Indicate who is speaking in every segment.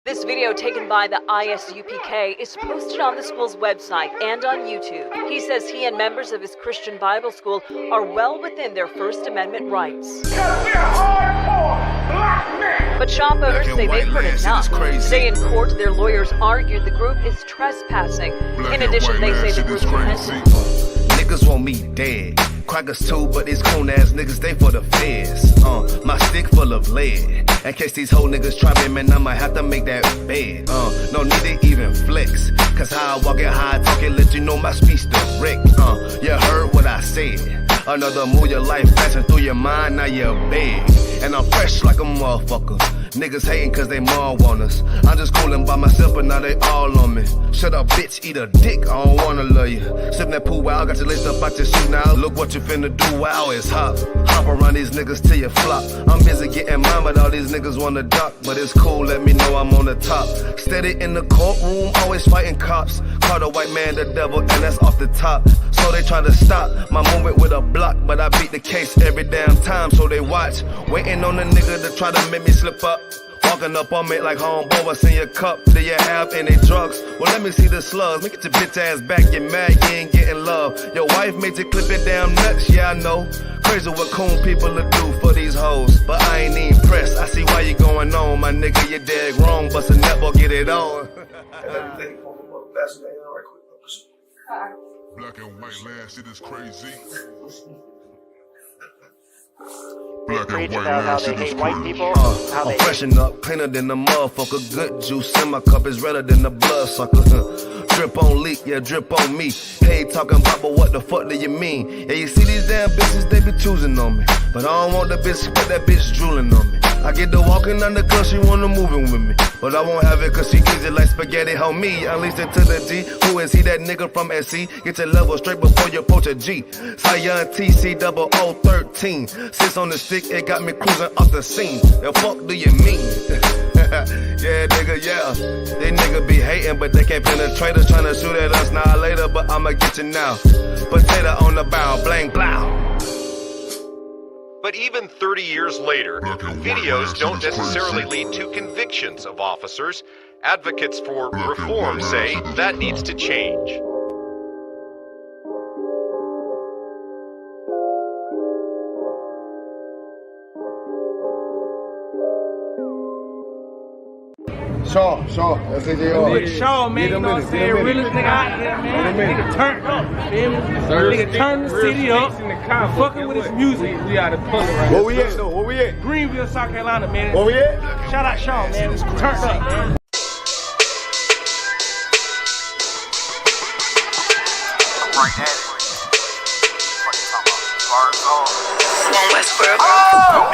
Speaker 1: This video taken by the ISUPK is posted on the school's website and on YouTube. He says he and members of his Christian Bible school are well within their First Amendment rights. But shop owners say they've heard enough. Today in court, their lawyers argued the group is trespassing. In addition, they say the group
Speaker 2: Niggas want me dead. Crackers too, but these coon ass niggas, they for the feds. My stick full of lead. In case these whole niggas try me, man, I'ma have to make that bed. No need to even flex. Cause how I walk it, how I talk it, let you know my speech direct. You heard what I said. Another move, your life passing through your mind, now you're big. And I'm fresh like a motherfucker. Niggas hating cause they more want us. I'm just coolin' by myself, but now they all on me. Shut up, bitch, eat a dick, I don't wanna love you. Sippin' that pool, wow, got you laced up out your shoe now. Look what you finna do, wow, it's hot. Hop around these niggas till you flop. I'm busy getting mine, but all these niggas wanna duck. But it's cool, let me know I'm on the top. Steady in the courtroom, always fighting cops. Call the white man the devil, and that's off the top. So they try to stop my movement with a block, but I beat the case every damn time, so they watch. Waiting on the nigga to try to make me slip up. Walking up on me like homeboy, what's in your cup? Do you have any drugs? Well, let me see the slugs. Make it your bitch ass back, get mad, you ain't getting love. Your wife made you clip it damn nuts, yeah I know. Crazy what coon people will do for these hoes, but I ain't even pressed. I see why you going on, my nigga, you dead wrong. Bust a netball, get it on.
Speaker 3: Black and white land, shit is crazy. Black and white land, shit is crazy.
Speaker 2: I'm freshen up, cleaner than the motherfucker. Good juice in my cup is redder than the bloodsucker. Drip on leak, yeah, drip on me. Hey, talking about, but what the fuck do you mean? Yeah, you see these damn bitches, they be choosing on me. But I don't want the bitch, but that bitch drooling on me. I get the walking on the girl, she wanna moving with me. But I won't have it cause she easy like spaghetti, homie. Unleashed it to the G. Who is he, that nigga from SC? Get your level straight before you approach a G. Sion TC 0013. Sits on the stick, it got me cruising off the scene. The fuck do you mean? Yeah, nigga, yeah. They nigga be hating, but they can't penetrate us. Trying to shoot at us now later, but I'ma get you now. Potato on the bow, blank, blow.
Speaker 4: But even 30 years later, videos don't necessarily lead to convictions of officers. Advocates for reform say that needs to change.
Speaker 5: Shaw, that's AJR.
Speaker 6: Shaw, man, you know what I'm saying? Realest nigga out there, man. Nigga turned up, feel me? Nigga turned the city up, fucking with his music. We out of color right now.
Speaker 5: Where we at, though? Where we at?
Speaker 6: Greenville, South Carolina, man.
Speaker 5: Where we at?
Speaker 6: Shout out Shaw, man. Turned up, man.
Speaker 7: Right at it. What you talking about? Westwood.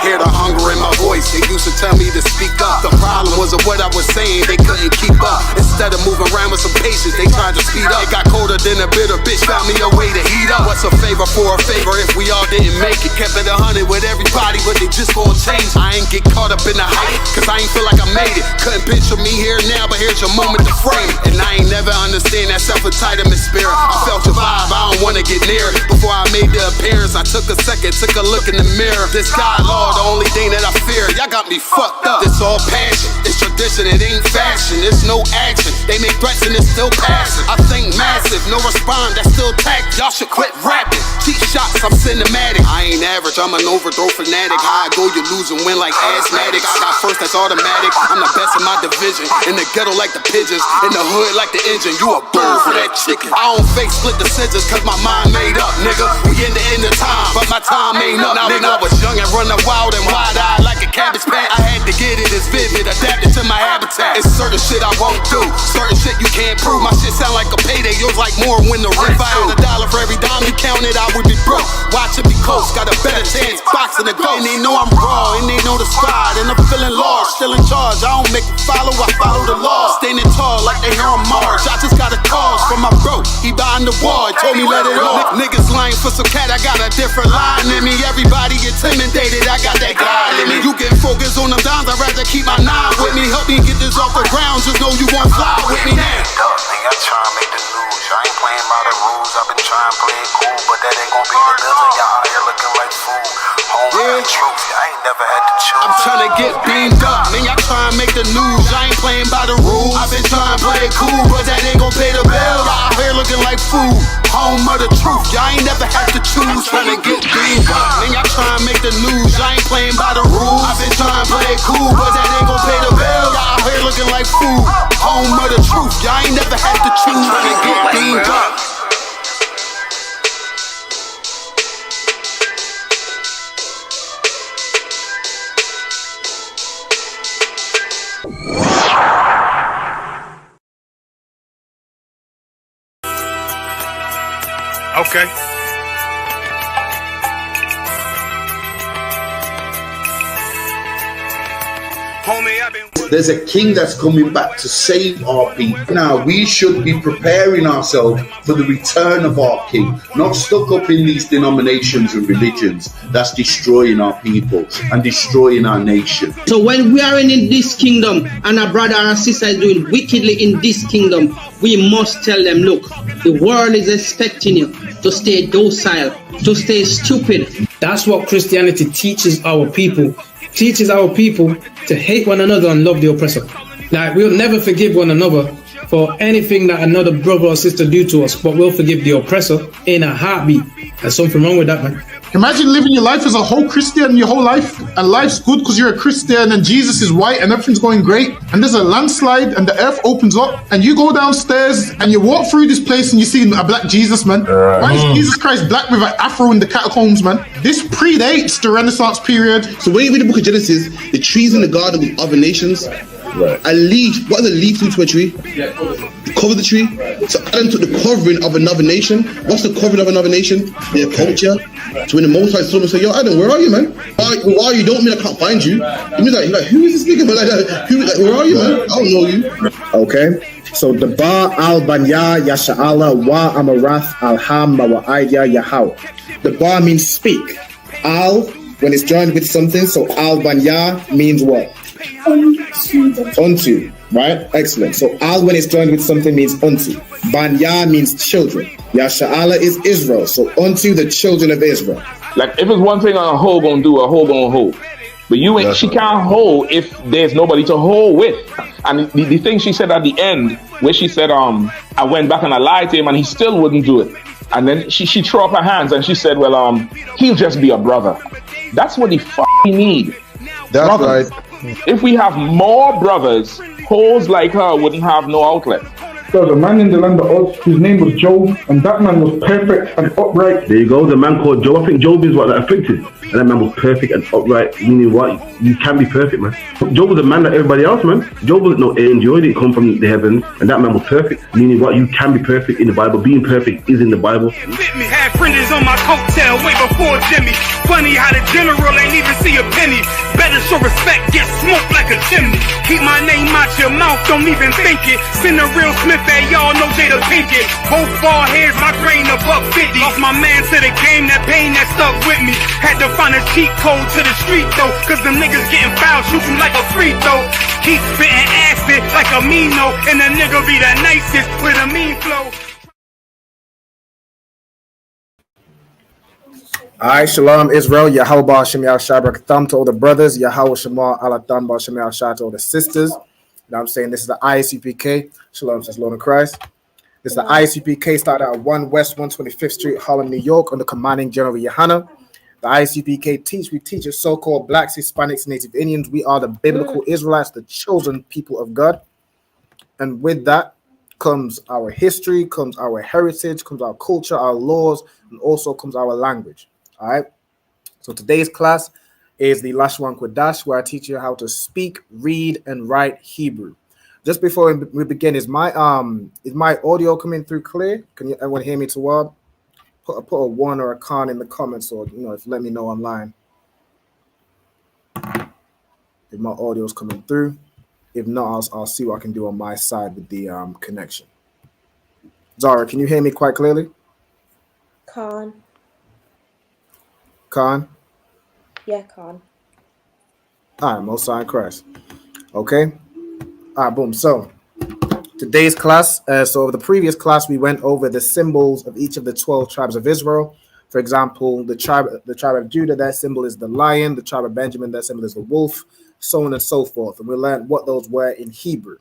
Speaker 8: Hear the hunger in my voice, they used to tell me to speak up. The problem was what I was saying, they couldn't keep up. Instead of moving around with some patience, they tried to speed up. It got colder than a bitter bitch, found me a way to heat up. What's a favor for a favor if we all didn't make it? Kept it 100 with everybody, but they just gon' change. I ain't get caught up in the hype, cause I ain't feel like I made it. Couldn't picture me here now, but here's your moment to frame it. And I ain't never understand that self-entitlement spirit. I felt your vibe, I don't wanna get near it. Before I made the appearance, I took a second, took a look in the mirror. This God, Lord, the only thing that I fear. Y'all got me fucked up. This all passion, it's tradition, it ain't fashion. It's no action, they make threats and it's still passing. I think massive, no respond, that's still tact. Y'all should quit rapping. Cheap shots, I'm cinematic. I ain't average, I'm an overthrow fanatic. How I go, you lose and win like asthmatics. I got first, that's automatic. I'm the best in my division. In the ghetto like the pigeons, in the hood like the engine. You a bird for that chicken. I don't fake split decisions cause my mind made up, nigga. We in the end of time, but my time ain't up. Now, nigga, I was young and running wild and wide-eyed like a cabbage patch. I had to get it as vivid, adapted to my habitat. It's certain shit I won't do, certain shit you can't prove. My shit sound like a payday, yours like more when the rent. If I had $1 for every dime you counted, I would be broke. Watch it be close, got a better chance, boxing the ghost. And they know I'm raw, and they know the squad, and I'm feeling large, still in charge. I don't make it follow, I follow the law. Standing tall like they hear on March. I just got a call from my bro, he behind the wall, he told me let it off. Niggas lying for some cat, I got a different line in me. Everybody intimidated, I got that God in me. You get focused on them dimes, I'd rather keep my nine with me. Help me get this off the ground, just know you won't fly with me now.
Speaker 7: Nigga, I'm trying to make the news. Y'all ain't playing by the rules. I've been trying to play it cool, but that ain't gonna be the building. Y'all out here looking like fool. Home truth, I ain't never had to choose.
Speaker 8: I'm trying to get beamed up, man. Y'all trying to make the news. I ain't playing by the play it cool, but that ain't gon' pay the bill. Y'all out here looking like food. Home of the truth, y'all ain't never had to choose. Tryna get beamed up, then y'all tryna make the news. Y'all ain't playing by the rules. I've been trying to play it cool, but that ain't gon' pay the bill. Y'all out here looking like food. Home of the truth, y'all ain't never had to choose. Tryna get beamed up.
Speaker 5: Okay.
Speaker 9: There's a king that's coming back to save our people. Now we should be preparing ourselves for the return of our king, not stuck up in these denominations and religions that's destroying our people and destroying our nation.
Speaker 10: So when we are in this kingdom and our brother and sister is doing wickedly in this kingdom, we must tell them, look, the world is expecting you to stay docile, to stay stupid.
Speaker 6: That's what Christianity teaches our people. Teaches our people to hate one another and love the oppressor. Like, we'll never forgive one another for anything that another brother or sister do to us, but we'll forgive the oppressor in a heartbeat. There's something wrong with that, man.
Speaker 5: Imagine living your life as a whole Christian your whole life, and life's good because you're a Christian and Jesus is white and everything's going great, and there's a landslide and the earth opens up and you go downstairs and you walk through this place and you see a black Jesus, man. Why is Jesus Christ black with an afro in the catacombs, man? This predates the Renaissance period.
Speaker 9: So when you read the book of Genesis, the trees in the garden with other nations, a leaf, what does a leaf do to a tree? Cover the tree. So Adam took the covering of another nation. What's the covering of another nation? Their culture. So when the Most High saw him, say, yo, Adam, where are you, man? Where are you? Don't mean I can't find you. He means like, who is this nigga? Like that. Where are you, man? I don't know you.
Speaker 11: Okay. So the Ba al Banya Yasha'ala wa Amarath al Ham wa Aidya Yahau. The Ba means speak. Al, when it's joined with something, so al Banya means what? Unto, right? Excellent. So al when it's joined with something means unto. Banya means children. Yasha'ala is Israel. So unto the children of Israel.
Speaker 12: Like if it's one thing a hoe gonna do, a hoe gonna hold. But you ain't, she can't hold if there's nobody to hold with. And the thing she said at the end, where she said, I went back and I lied to him and he still wouldn't do it. And then she threw up her hands and she said, well, he'll just be a brother. That's what he need.
Speaker 5: That's
Speaker 12: brothers.
Speaker 5: right.
Speaker 12: If we have more brothers, hoes like her wouldn't have no outlet.
Speaker 13: There was a man in the land of Oz, his name was Job, and that man was perfect and upright.
Speaker 14: There you go, the man called Job. I think Job is what that afflicted. And that man was perfect and upright, meaning what? You can be perfect, man. Job was a man like everybody else, man. Job wasn't no angel, he didn't come from the heavens, and that man was perfect, meaning what? You can be perfect in the Bible. Being perfect is in the Bible.
Speaker 15: Had friends on my coattail way before Jimmy. Funny how the general ain't even see a penny. Better show respect, get smoked like a chimney. Keep my name out your mouth, don't even think it. Send a real Smith at y'all know Jada Pinkett. Both ball heads, my grain above 50. Lost my man to the game, that pain that stuck with me. Had to find a cheat code to the street though, cause them niggas getting fouled, shoot them like a free throw. Keep spitting acid like a Mino, and the nigga be the nicest with a mean flow.
Speaker 11: Alright, Shalom Israel, Yahweh Ba'Shem Yahshua Barakatham to all the brothers, Yahweh Shema Alatan Ba'Shem Yahshua to all the sisters. You know what I'm saying? This is the ISUPK. Shalom, says Lord in Christ. This is the ISUPK, started at 1 West 125th Street, Harlem, New York, under commanding General Yohana. The ISUPK we teach as so-called blacks, Hispanics, Native Indians. We are the biblical Israelites, the chosen people of God. And with that comes our history, comes our heritage, comes our culture, our laws, and also comes our language. All right. So today's class is the Lashawan Qadash, where I teach you how to speak, read, and write Hebrew. Just before we begin, is my audio coming through clear? Can you everyone hear me too well? Put a 1 or a con in the comments, or let me know online if my audio is coming through. If not, I'll see what I can do on my side with the connection. Zara, can you hear me quite clearly?
Speaker 16: Con. Yeah, Con.
Speaker 11: All right, Most High in Christ. Okay. All right, boom. So today's class, so the previous class, we went over the symbols of each of the 12 tribes of Israel. For example, the tribe of Judah, their symbol is the lion. The tribe of Benjamin, their symbol is the wolf, so on and so forth. And we learned what those were in Hebrew.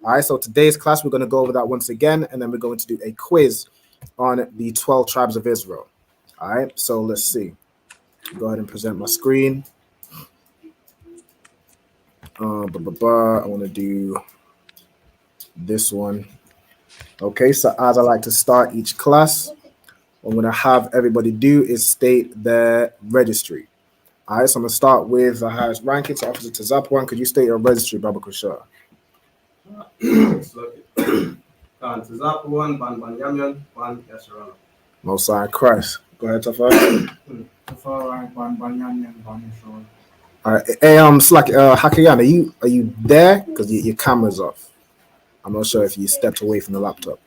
Speaker 11: All right, so today's class, we're going to go over that once again, and then we're going to do a quiz on the 12 tribes of Israel. All right, so let's see. Go ahead and present my screen. I want to do this one. Okay, so as I like to start each class, what I'm going to have everybody do is state their registry. All right, so I'm going to start with the highest ranking. So Officer Tazapwan, could you state your registry, Baba Kushar? Mosai Christ. Go ahead, Tafar. All right, hey, Slack, Hakayan, are you there? Because your camera's off. I'm not sure if you stepped away from the laptop.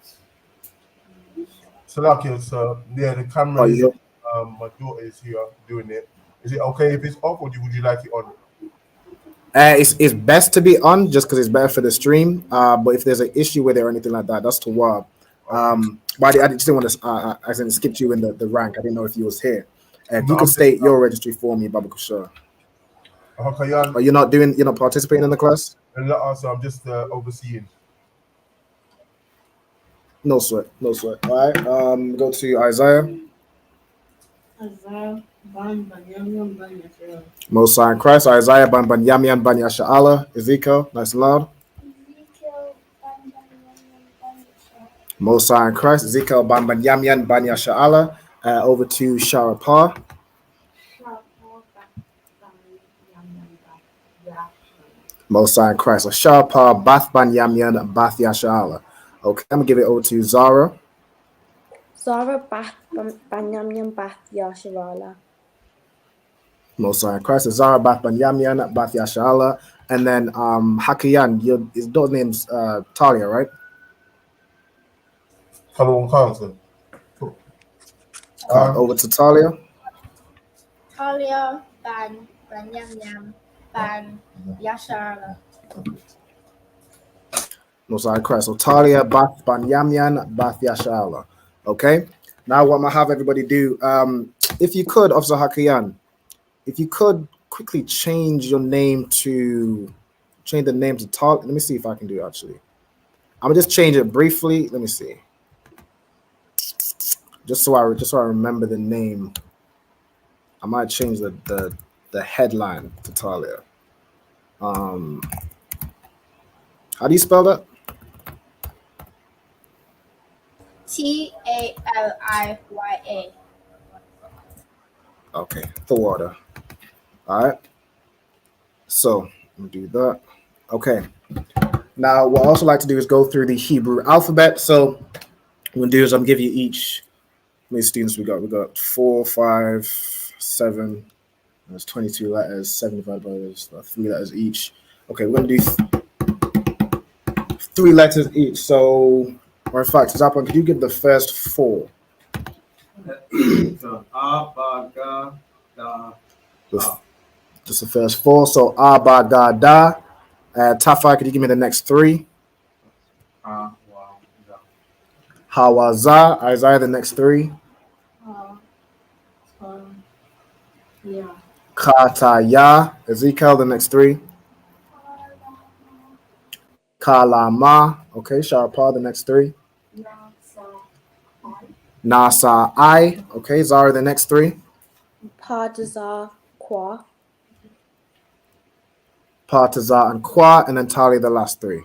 Speaker 17: Salakia, sir. Yeah, the camera is my daughter is here doing it. Is it okay if it's off, or would you like it on?
Speaker 11: It's best to be on just because it's better for the stream. But if there's an issue with it or anything like that, that's to Wab. But I just didn't want to. I accidentally skipped you in the rank. I didn't know if you was here. If you could state your registry for me, Baba Kushar. Are you not doing? You're not participating in the class?
Speaker 17: So I'm just overseeing.
Speaker 11: No sweat, no sweat. All right. Go to Isaiah. Mosai and Christ. Isaiah ban Yamian ban Yasha'ala. Ezekiel, nice and loud. Mosai and Christ. Ezekiel ban Yamian ban Yasha'ala. Over to Sharapar. Mosai and Christ. Sharapar Bath ban Yamian Bath Yasha'ala. Okay, I'm gonna give it over to Zara.
Speaker 16: Zara Bath Banyamyan Bath Yasharala.
Speaker 11: Mosai and Christ. Zara Bath Banyamyan Bath Yasharala. And then Hakayan, his daughter's name's Talia, right?
Speaker 17: Over
Speaker 11: to Talia.
Speaker 18: Talia Ban Banyamyam Ban Yasharala.
Speaker 11: Mosai and Christ. So Talia Bath Banyamyan Bath Yasharala. Okay. Now what I'm gonna have everybody do, if you could, Officer Hakayan, if you could quickly change the name to Talia. Let me see if I can do it actually. I'm gonna just change it briefly. Let me see. Just so I remember the name. I might change the headline to Talia. How do you spell that?
Speaker 18: Taliya.
Speaker 11: Okay, the water. All right. So let me do that. Okay. Now, what I also like to do is go through the Hebrew alphabet. So what I'm gonna do is I'm gonna give you each. How many students we got? We got 4, 5, 7. That's 22 letters. 75 letters. 3 letters each. Okay, we're gonna do 3 letters each. So, or in fact, Zapan, could you give the first 4? Just the first 4. So Abagada. Tafa, could you give me the next 3? Hawaza. Isaiah, the next 3. Kataya. Ezekiel, the next 3. Kalama. Okay, Sharapar, the next 3. Nasa I. Okay, Zara, the next 3.
Speaker 16: Partazar Kwa.
Speaker 11: Partazar and Kwa, and then Tali, the last 3.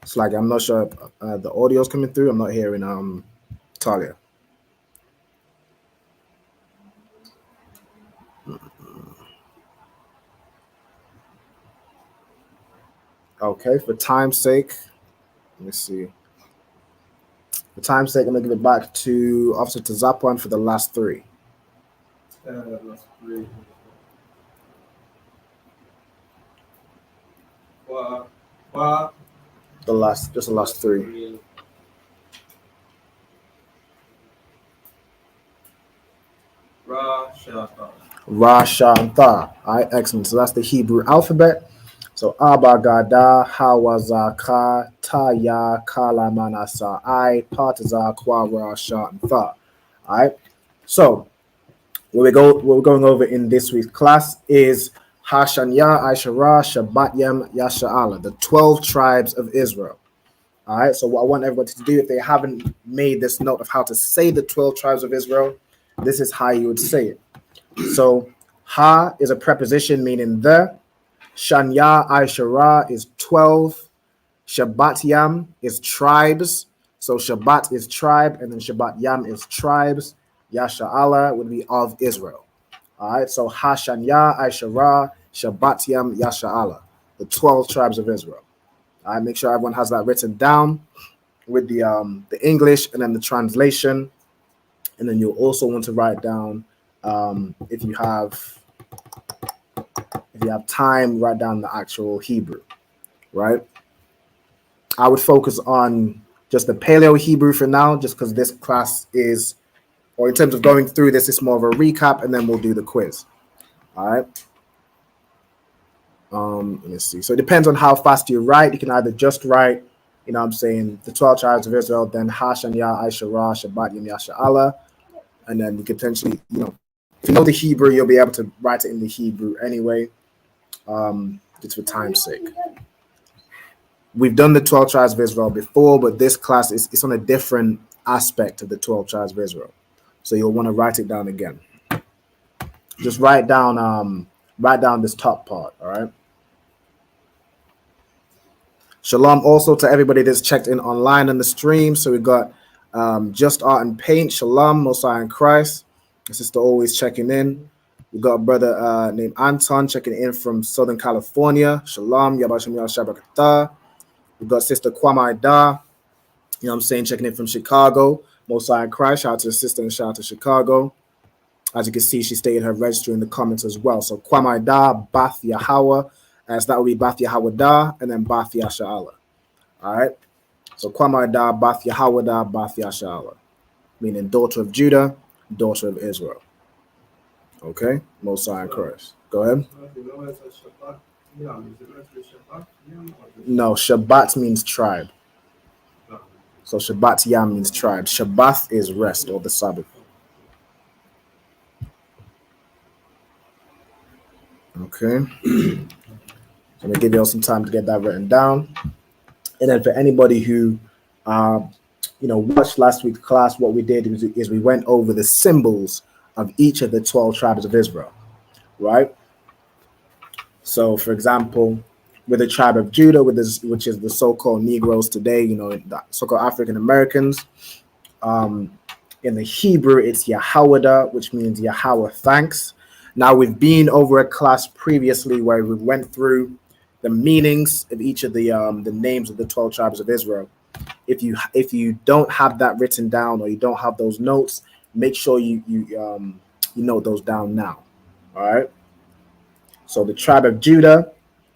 Speaker 11: It's like I'm not sure if, the audio's coming through. I'm not hearing Talia. Okay, for time's sake, let me see. For time's sake, I'm gonna give it back to Officer Tazapuan for the last 3.
Speaker 6: Last 3.
Speaker 11: Just the last 3. Ra, Sha, and Tha. All right, excellent. So that's the Hebrew alphabet. So Abagada Hawazaka Taya Kalamanasa I Partiza Kwara Sha and Tha. Alright. So what we're going over in this week's class is Hashanya Aishara Shabbatyam Yasha'ala, the 12 tribes of Israel. All right, so what I want everybody to do, if they haven't made this note of how to say the 12 tribes of Israel, this is how you would say it. So Ha is a preposition meaning the. Shanya Aishara is 12. Shabbat Yam is tribes. So Shabbat is tribe, and then Shabbat Yam is tribes. Yasha'ala would be of Israel. All right, so Hashanya Aishara Shabbat Yam Yasha'ala, the 12 tribes of Israel. All right, make sure everyone has that written down with the English and then the translation. And then you'll also want to write down, if you have time, write down the actual Hebrew, right? I would focus on just the Paleo Hebrew for now, just because this class is, or in terms of going through this, it's more of a recap, and then we'll do the quiz. All right. Let me see. So it depends on how fast you write. You can either just write, you know what I'm saying, the 12 tribes of Israel, then Hashanya, Aishara, Shabbat, Yom Yasha'ala, and then you could potentially, you know, if you know the Hebrew, you'll be able to write it in the Hebrew anyway, just for time's sake. We've done the 12 tribes of Israel before, but this class is on a different aspect of the 12 tribes of Israel. So you'll want to write it down again. Just write down this top part, all right? Shalom also to everybody that's checked in online on the stream. So we got Just Art and Paint, Shalom, Mosiah and Christ. My sister always checking in. We got a brother named Anton checking in from Southern California. Shalom, Yabashim Yashabakata. We got Sister Kwame Da, you know what I'm saying, checking in from Chicago. Mosiah and Christ, shout out to the sister and shout out to Chicago. As you can see, she stated her register in the comments as well. So Kwame Da, Bath Yahweh, as that would be Bath Yahweh Da, and then Bath Yasha'ala. All right. So Kwame Da, Bath Yahweh Da, Bath Yasha'ala, meaning daughter of Judah, daughter of Israel. Okay. Mosiah and Christ. Go ahead. No, Shabbat means tribe. So Shabbat Yam means tribe. Shabbat is rest or the Sabbath. Okay. I'm gonna give you all some time to get that written down. And then for anybody who watched last week's class, what we did is we went over the symbols of each of the 12 tribes of Israel, right? So for example, with the tribe of Judah, which is the so-called Negroes today, you know, the so-called African Americans, in the Hebrew, it's Yahweh, which means Yahweh thanks. Now, we've been over a class previously where we went through the meanings of each of the names of the 12 tribes of Israel. If you don't have that written down or you don't have those notes, make sure you note those down now. All right. So the tribe of Judah,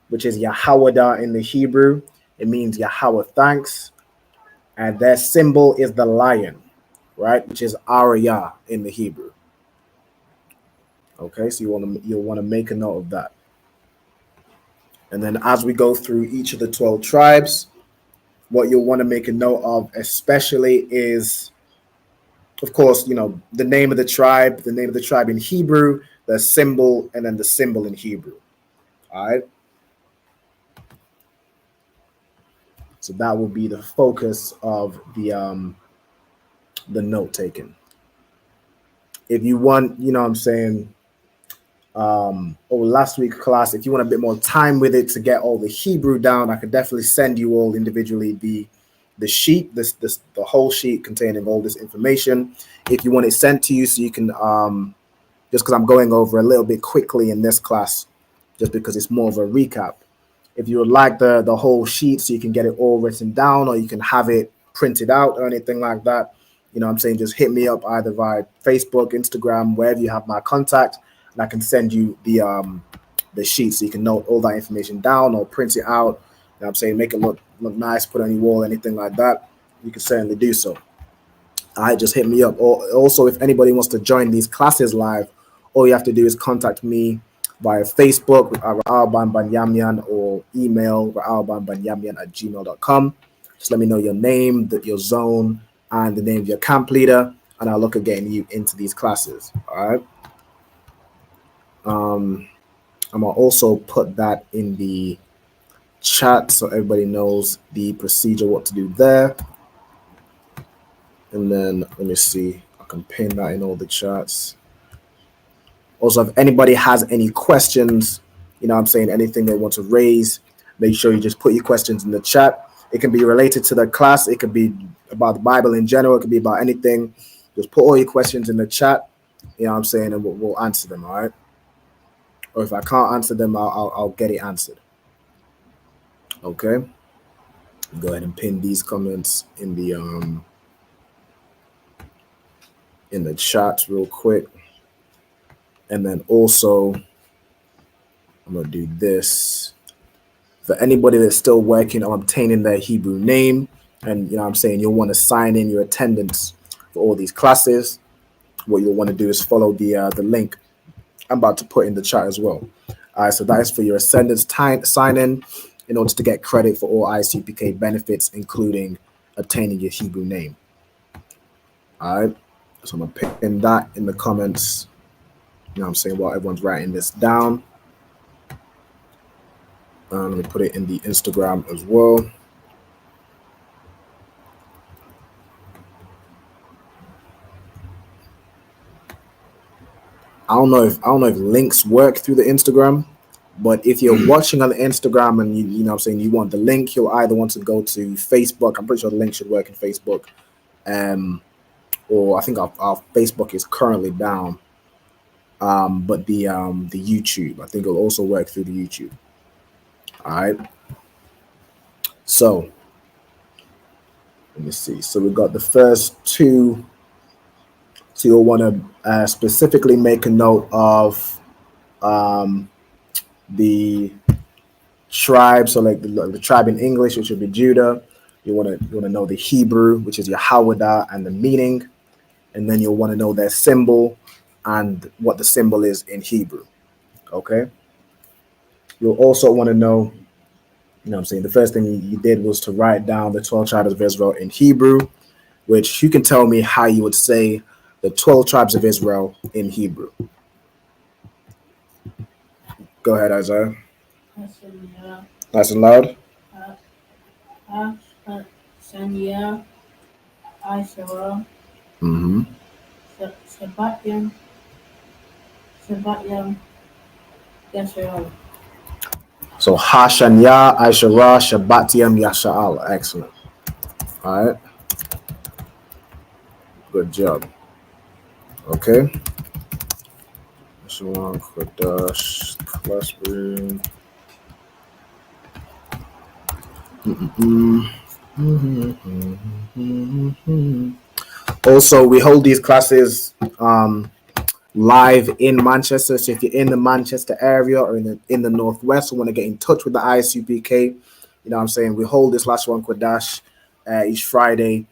Speaker 11: which is Yahweh in the Hebrew, it means Yahweh thanks, and their symbol is the lion, right, which is Ariyah in the Hebrew. Okay, so you'll want to make a note of that. And then as we go through each of the 12 tribes, what you'll want to make a note of especially is, of course, you know, the name of the tribe in Hebrew, the symbol, and then the symbol in Hebrew. All right. So that will be the focus of the note taking. If you want, you know what I'm saying, last week's class, if you want a bit more time with it to get all the Hebrew down, I could definitely send you all individually the sheet, the whole sheet containing all this information. If you want it sent to you so you can, just because I'm going over a little bit quickly in this class, just because it's more of a recap. If you would like the whole sheet so you can get it all written down, or you can have it printed out or anything like that, you know what I'm saying, just hit me up either via Facebook, Instagram, wherever you have my contact, and I can send you the sheet so you can note all that information down or print it out. You know what I'm saying, make it look nice, put it on your wall, anything like that. You can certainly do so. All right, just hit me up. Or also, if anybody wants to join these classes live, all you have to do is contact me via Facebook, ra'albanbanyamyan, or email ra'albanbanyamyan@gmail.com. Just let me know your name, your zone, and the name of your camp leader, and I'll look at getting you into these classes. All right. I'm gonna also put that in the chat so everybody knows the procedure, what to do there. And then let me see, I can pin that in all the chats. Also, if anybody has any questions, you know what I'm saying, anything they want to raise, make sure you just put your questions in the chat. It can be related to the class. It could be about the Bible in general. It could be about anything. Just put all your questions in the chat, you know what I'm saying, and we'll answer them, all right? Or if I can't answer them, I'll get it answered. Okay? Go ahead and pin these comments in the chat real quick. And then also, I'm going to do this. For anybody that's still working on obtaining their Hebrew name, and you know what I'm saying, you'll want to sign in your attendance for all these classes, what you'll want to do is follow the link I'm about to put in the chat as well. All right, so that is for your attendance sign in order to get credit for all ISUPK benefits, including obtaining your Hebrew name. All right, so I'm going to pin that in the comments. You know what I'm saying, while everyone's writing this down. Let me put it in the Instagram as well. I don't know if links work through the Instagram, but if you're watching on the Instagram and you know what I'm saying, you want the link, you'll either want to go to Facebook. I'm pretty sure the link should work in Facebook. Or I think our Facebook is currently down. But the YouTube, I think it'll also work through the YouTube. All right. So let me see. So we've got the first two. So you'll want to specifically make a note of the tribe. So like the tribe in English, which would be Judah. You want to know the Hebrew, which is Yahawada, and the meaning. And then you'll want to know their symbol and what the symbol is in Hebrew. Okay. You'll also want to know, you know what I'm saying, the first thing you did was to write down the 12 tribes of Israel in Hebrew, which you can tell me how you would say the 12 tribes of Israel in Hebrew. Go ahead, Isaiah. Nice and loud. Mm-hmm. So Hashanya, Aishara, Shabbatiam, Yasha'al. Excellent. All right. Good job. Okay. Lashawan Qadash, classroom. Also, we hold these classes live in Manchester. So if you're in the Manchester area or in the Northwest, and want to get in touch with the ISUPK, you know what I'm saying, we hold this Lashawan Qadash each Friday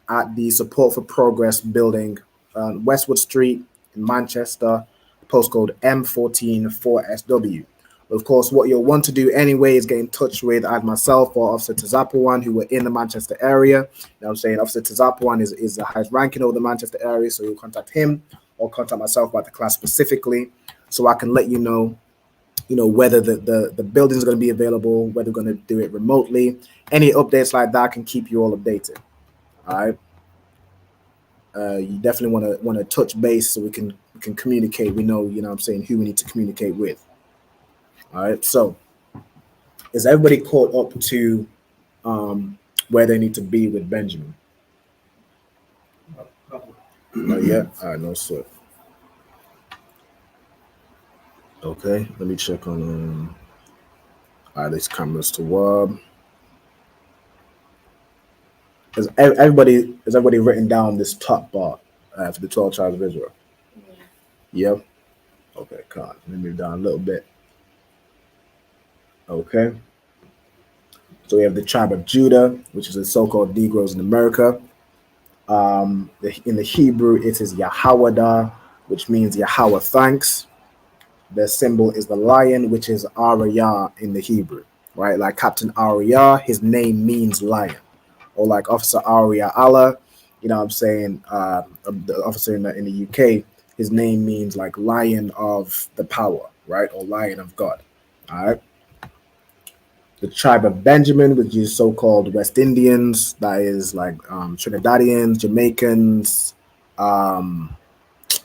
Speaker 11: at the Support for Progress building on Westwood Street in Manchester, postcode M144SW. Of course, what you'll want to do anyway is get in touch with either myself or Officer Tazapuan, who were in the Manchester area. You know what I'm saying? Officer Tazapuan is the highest ranking over the Manchester area, so you'll contact him or contact myself about the class specifically, so I can let you know whether the building is going to be available, whether we're going to do it remotely. Any updates like that can keep you all updated. All right. You definitely want to touch base so we can communicate. We know, you know what I'm saying, who we need to communicate with. All right. So is everybody caught up to where they need to be with Benjamin? Not yet? All right, no sir. Okay, let me check on all right, these cameras to Wab. Has everybody written down this top bar for the 12 tribes of Israel? Yeah. Yep. Okay, come on. Let me move down a little bit. Okay. So we have the tribe of Judah, which is the so-called Negroes in America. In the Hebrew, it is Yahawada, which means Yahweh thanks. their symbol is the lion, which is Arya in the Hebrew, right? Like Captain Arya, his name means lion. Or like Officer Arya Allah, you know what I'm saying? The officer in the UK, his name means like lion of the power, right? Or lion of God, all right? The tribe of Benjamin, which is so-called West Indians, that is like Trinidadians, Jamaicans,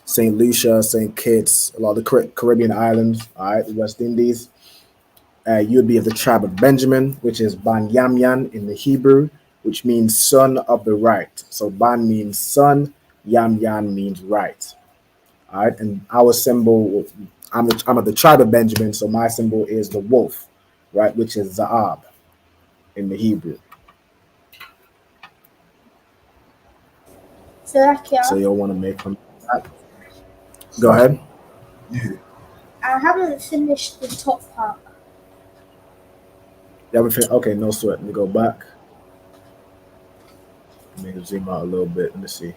Speaker 11: St. Lucia, St. Kitts, a lot of the Caribbean islands, all right, the West Indies. You'd be of the tribe of Benjamin, which is Ban-Yamyan in the Hebrew, which means son of the right. So Ban means son, Yamyan means right. All right, and our symbol, I'm of the tribe of Benjamin, so my symbol is the wolf, right, which is Za'ab in the Hebrew. So you'll want to make them. Go ahead.
Speaker 17: Yeah.
Speaker 18: I haven't finished the top part.
Speaker 11: You haven't finished? Okay, no sweat. Let me go back. Let me zoom out a little bit. Let me see.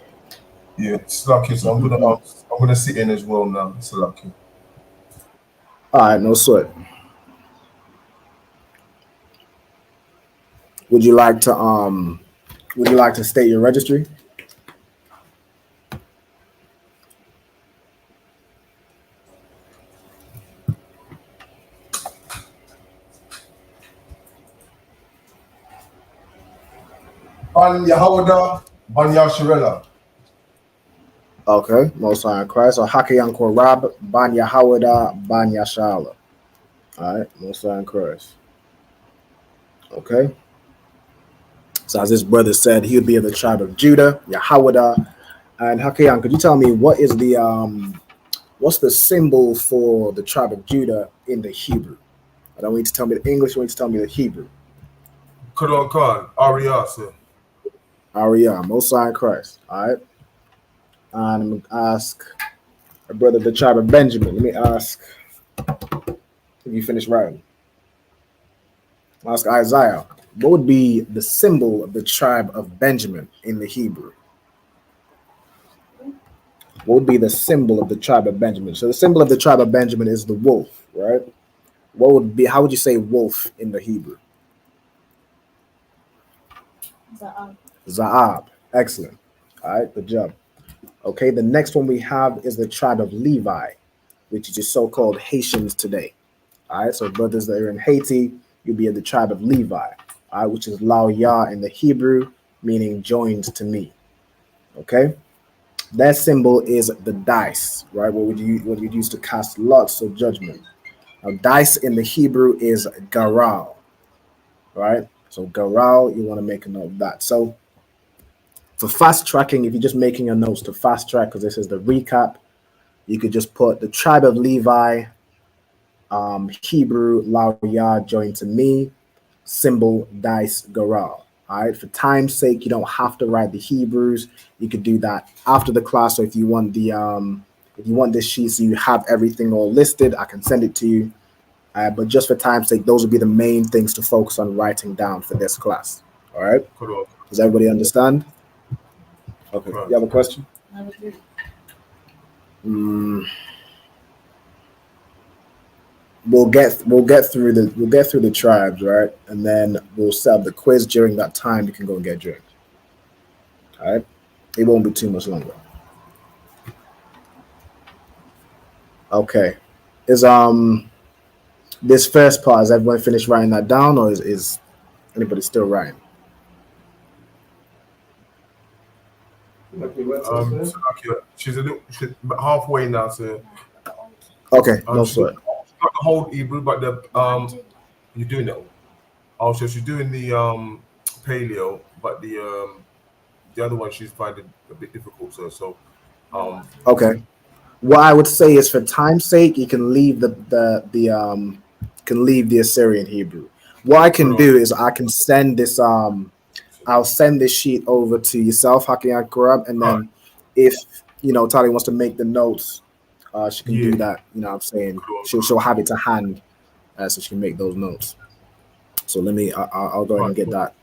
Speaker 17: Yeah, it's lucky. So I'm gonna sit in as well now. It's lucky.
Speaker 11: All right, no sweat. Would you like to state your registry?
Speaker 17: Ban Yahawada, Ban Yasharella.
Speaker 11: Okay, Most High in Christ. Or Hakayan Korab, Ban Yahawada, Ban Yashala. All right, Most High in Christ. Okay. So as this brother said, he would be of the tribe of Judah, Yahawada. And Hakayan, could you tell me what is what's the symbol for the tribe of Judah in the Hebrew? I don't want you to tell me the English, I want you to tell me the Hebrew.
Speaker 17: Kudon Khan, Arya, sir.
Speaker 11: Arya, Most High in Christ. All right. And I'm going to ask a brother of the tribe of Benjamin. Let me ask if you finish writing. I'll ask Isaiah, what would be the symbol of the tribe of Benjamin in the Hebrew? What would be the symbol of the tribe of Benjamin? So the symbol of the tribe of Benjamin is the wolf, right? How would you say wolf in the Hebrew? Za'ab. Excellent. All right, good job. Okay, the next one we have is the tribe of Levi, which is just so-called Haitians today. All right, so brothers that are in Haiti, you'll be in the tribe of Levi, all right, which is Lao Ya in the Hebrew, meaning joined to me. Okay, that symbol is the dice, right? What you use to cast lots of judgment. Now, dice in the Hebrew is garal, right? So garal, you want to make a note of that. So for fast tracking, if you're just making a notes to fast track, because this is the recap, you could just put the tribe of Levi, Hebrew, Lao Ya, joined to me, symbol, dice, garal. All right. For time's sake, you don't have to write the Hebrews. You could do that after the class. So if you want this sheet so you have everything all listed, I can send it to you. But just for time's sake, those would be the main things to focus on writing down for this class. All right. Does everybody understand? Okay. You have a question? We'll get through the tribes, right? And then we'll set up the quiz during that time. You can go and get drinks. All right. It won't be too much longer. Okay. Is this first part, has everyone finished writing that down, or is anybody still writing?
Speaker 17: She's halfway now, sir.
Speaker 11: Okay, no sweat.
Speaker 17: Not the whole Hebrew, but you're doing it. Also, she's doing the paleo, but the other one she's finding a bit difficult, sir. So
Speaker 11: okay. What I would say is, for time's sake, you can leave the Assyrian Hebrew. What I can do is I can send this I'll send this sheet over to yourself, Hakiyan Kurab, and then if Tali wants to make the notes, she can do that. You know what I'm saying? She'll have it to hand, so she can make those notes. So I'll go ahead and get that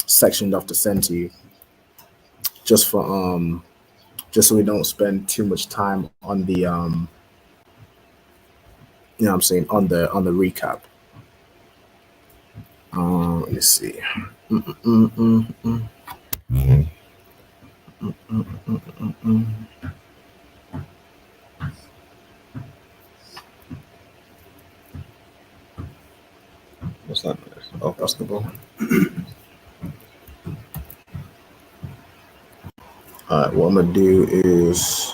Speaker 11: sectioned off to send to you, just so we don't spend too much time on the you know what I'm saying, on the recap. Let me see. What's that? Oh, that's the ball. All right, what I'm gonna do is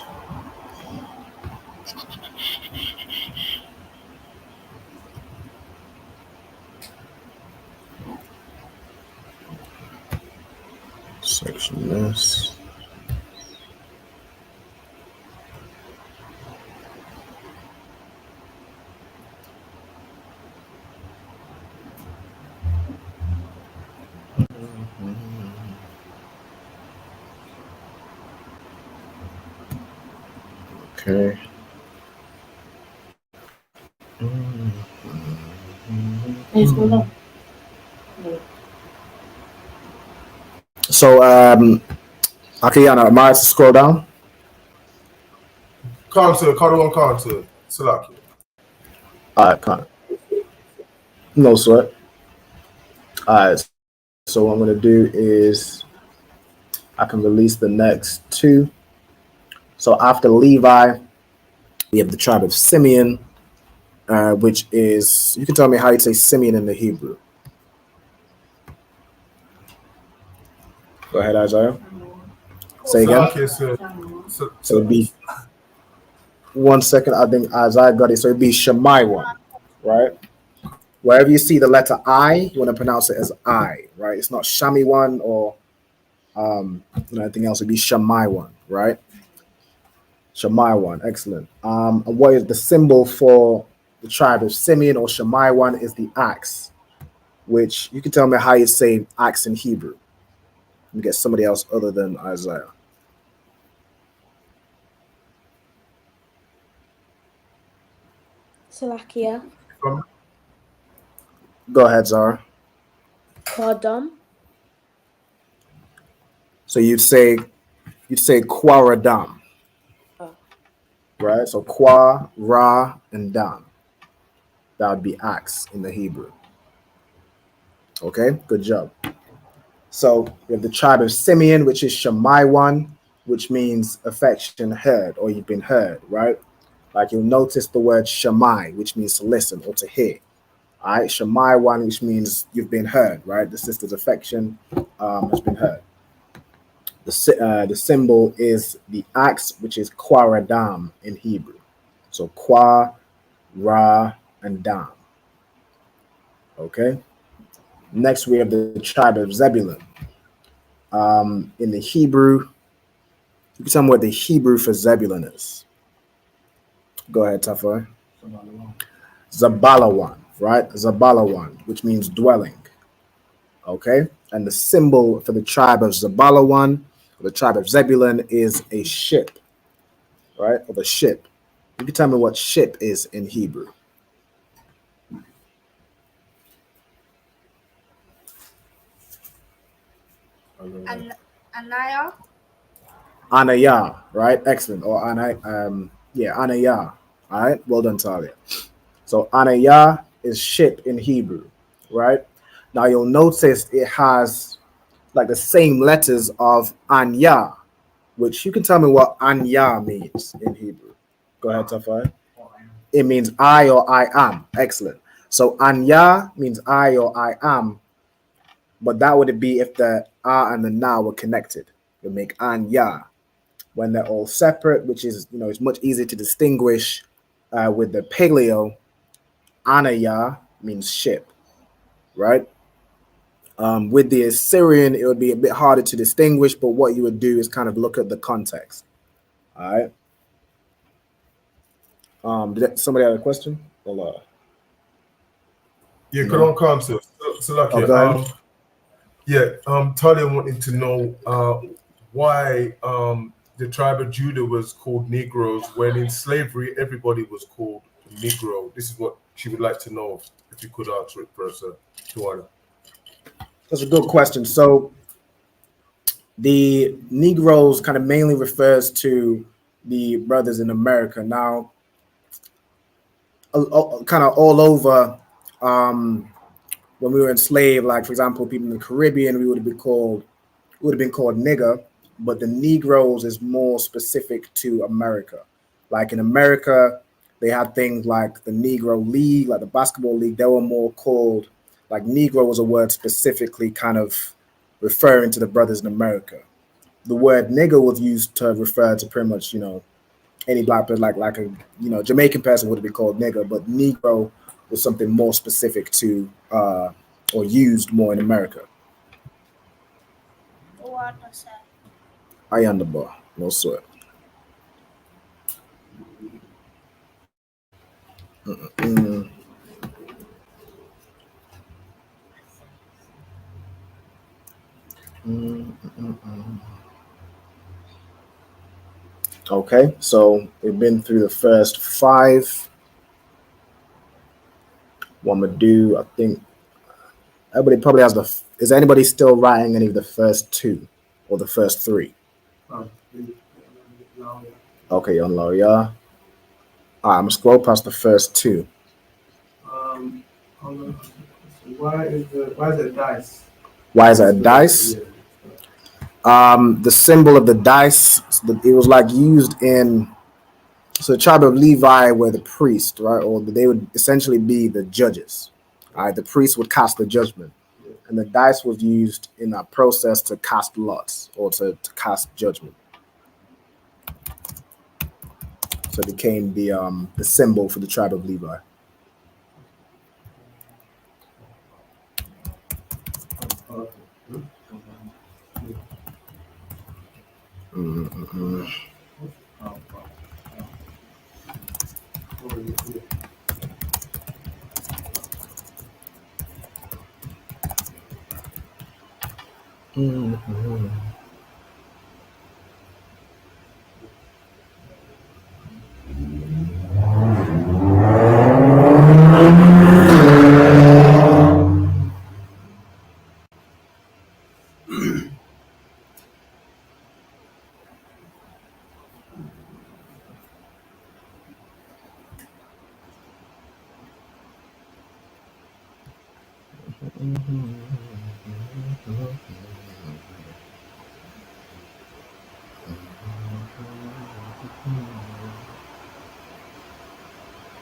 Speaker 11: section this. Okay. So, Akiana, am I to scroll down?
Speaker 17: Carter, Salaki.
Speaker 11: All right, Connor. No sweat. All right. So what I'm gonna do is I can release the next two. So after Levi, we have the tribe of Simeon, which is, you can tell me how you say Simeon in the Hebrew. Go ahead, Isaiah. Say again. So it'd be 1 second. I think Isaiah got it. So it'd be Shammai one, right? Wherever you see the letter I, you want to pronounce it as I, right? It's not Shami one or anything else. It'd be Shammai one, right? Shammai one, excellent. And what is the symbol for the tribe of Simeon or Shammai one is the axe, which you can tell me how you say axe in Hebrew. Let me get somebody else other than Isaiah.
Speaker 16: Salakia.
Speaker 11: Go ahead, Zara.
Speaker 16: Kodom.
Speaker 11: So you'd say Kwaradam, right? So Kwa, Ra, and Dam. That would be axe in the Hebrew. Okay, good job. So we have the tribe of Simeon, which is Shammai one, which means affection heard or you've been heard, right? Like you'll notice the word Shammai, which means to listen or to hear. All right, Shammai one, which means you've been heard, right? The sister's affection has been heard. The symbol is the axe, which is Kwaradam in Hebrew. So Kwa, Ra, and Dam. Okay. Next, we have the tribe of Zebulun. In the Hebrew, you can tell me what the Hebrew for Zebulun is. Go ahead, Tafai. Zabalawan, right? Zabalawan, which means dwelling. Okay. And the symbol for the tribe of Zabalawan, the tribe of Zebulun, is a ship, right? Or the ship. You can tell me what ship is in Hebrew.
Speaker 18: Anaya.
Speaker 11: Anaya, right? Excellent. Or Anaya. All right. Well done, Talia. So Anaya is ship in Hebrew, right? Now you'll notice it has like the same letters of Anya, which you can tell me what Anya means in Hebrew. Go ahead, Tafai. It means I or I am. Excellent. So Anya means I or I am, but that would be if the A and the Na were connected. You make Anya. When they're all separate, which is, it's much easier to distinguish with the Paleo, Anaya means ship, right? With the Assyrian, it would be a bit harder to distinguish, but what you would do is kind of look at the context. All right. Did somebody have a question?
Speaker 17: Yeah, could I answer? Salakia. Talia wanted to know why the tribe of Judah was called Negroes when in slavery everybody was called Negro. This is what she would like to know, if you could answer it first, Tawana.
Speaker 11: That's a good question. So the Negroes kind of mainly refers to the brothers in America. Now, kind of all over. When we were enslaved, like for example, people in the Caribbean, we would have been called nigger, but the Negroes is more specific to America. Like in America, they had things like the Negro League, like the basketball league. They were more called, like Negro was a word specifically kind of referring to the brothers in America. The word nigger was used to refer to pretty much, any black person, like a Jamaican person would have been called nigger, but Negro was something more specific to or used more in America. I underbar, no sweat. Okay, so we've been through the first 5. What I'm gonna do, I think everybody probably has is anybody still writing any of the first 2 or the first 3? Okay, on low, yeah. All right, I'm gonna scroll past the first 2.
Speaker 19: Why is it dice?
Speaker 11: Why is it a dice? The symbol of the dice, it was like used in, so the tribe of Levi were the priest, right? Or they would essentially be the judges. All right, the priest would cast the judgment. And the dice was used in that process to cast lots or to cast judgment. So it became the symbol for the tribe of Levi.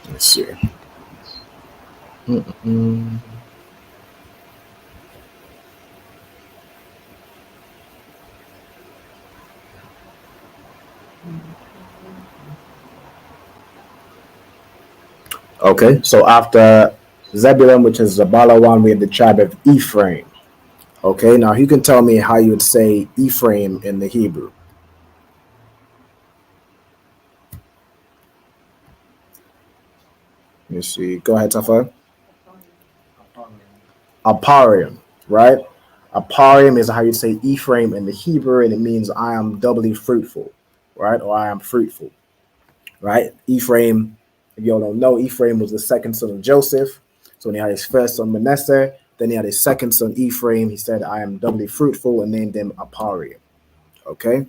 Speaker 11: Let's see. Okay, so after Zebulun, which is Zabalawan, we have the tribe of Ephraim. Okay, now you can tell me how you would say Ephraim in the Hebrew. Let me see. Go ahead, Tafa. Aparium, right? Aparium is how you say Ephraim in the Hebrew, and it means I am doubly fruitful, right? Or I am fruitful, right? Ephraim, if you all don't know, Ephraim was the second son of Joseph. So when he had his first son Manasseh, then he had his second son Ephraim. He said, I am doubly fruitful, and named him Aparium. Okay?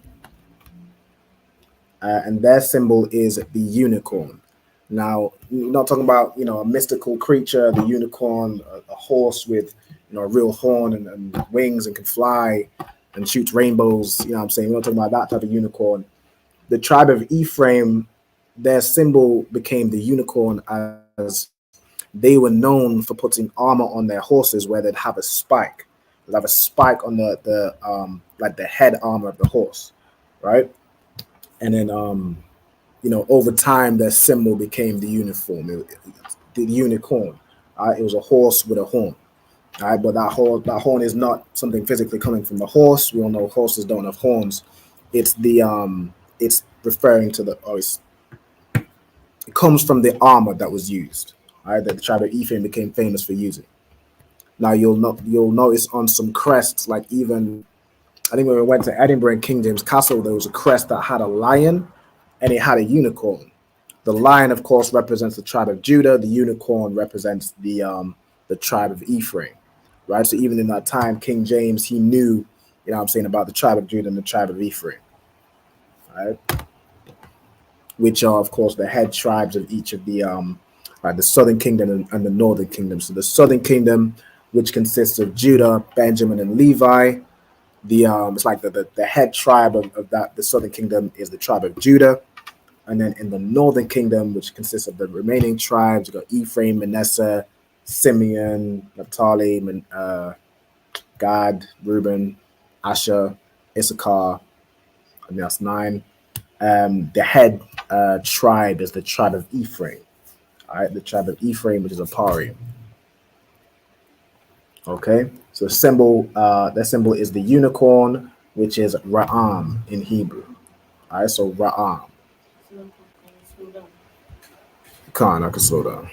Speaker 11: And their symbol is the unicorn. Now, we're not talking about, a mystical creature, the unicorn, a horse with, a real horn and wings and can fly and shoots rainbows. You know what I'm saying? We're not talking about that type of unicorn. The tribe of Ephraim, their symbol became the unicorn as they were known for putting armor on their horses where they'd have a spike. They'd have a spike on the head armor of the horse, right? And then, over time, their symbol became the uniform, the unicorn. It was a horse with a horn. All right, but that horn is not something physically coming from the horse. We all know horses don't have horns. It's it's referring to it comes from the armor that was used. All right, that the tribe of Ephraim became famous for using. Now you'll notice on some crests, like even I think when we went to Edinburgh and King James Castle, there was a crest that had a lion and it had a unicorn. The lion, of course, represents the tribe of Judah. The unicorn represents the tribe of Ephraim, right? So even in that time, King James, he knew, about the tribe of Judah and the tribe of Ephraim, right? Which are, of course, the head tribes of each of the, right? The southern kingdom and the northern kingdom. So the southern kingdom, which consists of Judah, Benjamin, and Levi. It's like the head tribe of that, the southern kingdom, is the tribe of Judah. And then in the northern kingdom, which consists of the remaining tribes, you got Ephraim, Manasseh, Simeon, Naphtali, Gad, Reuben, Asher, Issachar, and that's 9. The head tribe is the tribe of Ephraim. All right, the tribe of Ephraim, which is a Pari. Okay, so their symbol is the unicorn, which is Ra'am in Hebrew. All right, so Ra'am. I can slow down.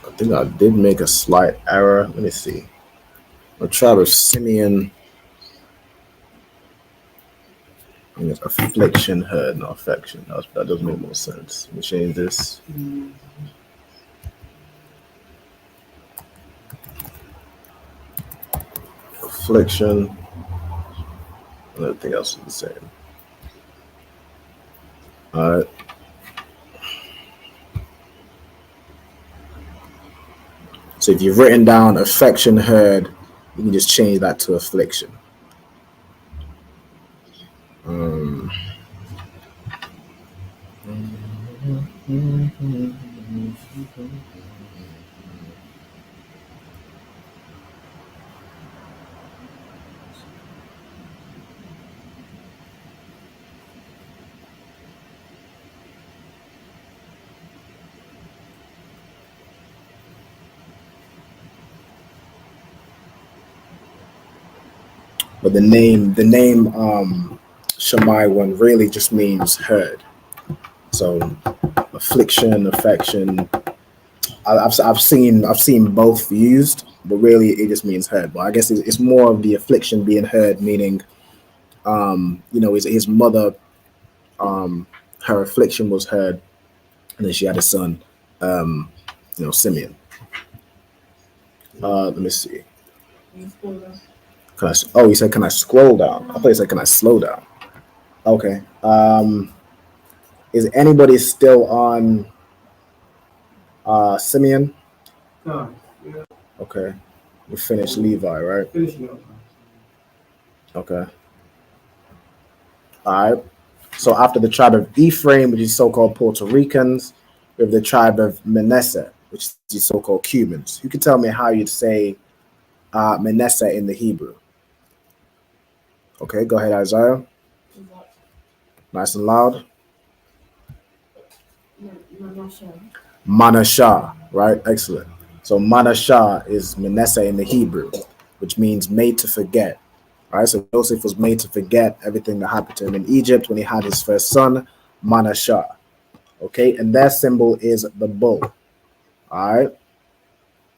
Speaker 11: I think I did make a slight error. Let me see. The tribe of Simeon. I think it's affliction heard, not affection. That does make more sense. Let me change this. Affliction. Everything else is the same. All right. So if you've written down affection heard, you can just change that to affliction. But the name Shammai one really just means heard. So affliction, affection. I've seen both used, but really it just means heard. But I guess it's more of the affliction being heard, meaning, his mother, her affliction was heard, and then she had a son, Simeon. Let me see. He said, can I scroll down? I thought he said, can I slow down? Okay. Is anybody still on Simeon?
Speaker 19: No. Yeah.
Speaker 11: Okay. We finished Levi, right?
Speaker 19: Finish Levi.
Speaker 11: Okay. All right. So after the tribe of Ephraim, which is so-called Puerto Ricans, we have the tribe of Manasseh, which is so-called Cubans. You can tell me how you'd say Manasseh in the Hebrew. Okay, go ahead, Isaiah. Nice and loud. Manasseh, right? Excellent. So Manasseh is Manasseh in the Hebrew, which means made to forget. All right, so Joseph was made to forget everything that happened to him in Egypt when he had his first son, Manasseh. Okay, and their symbol is the bull. All right,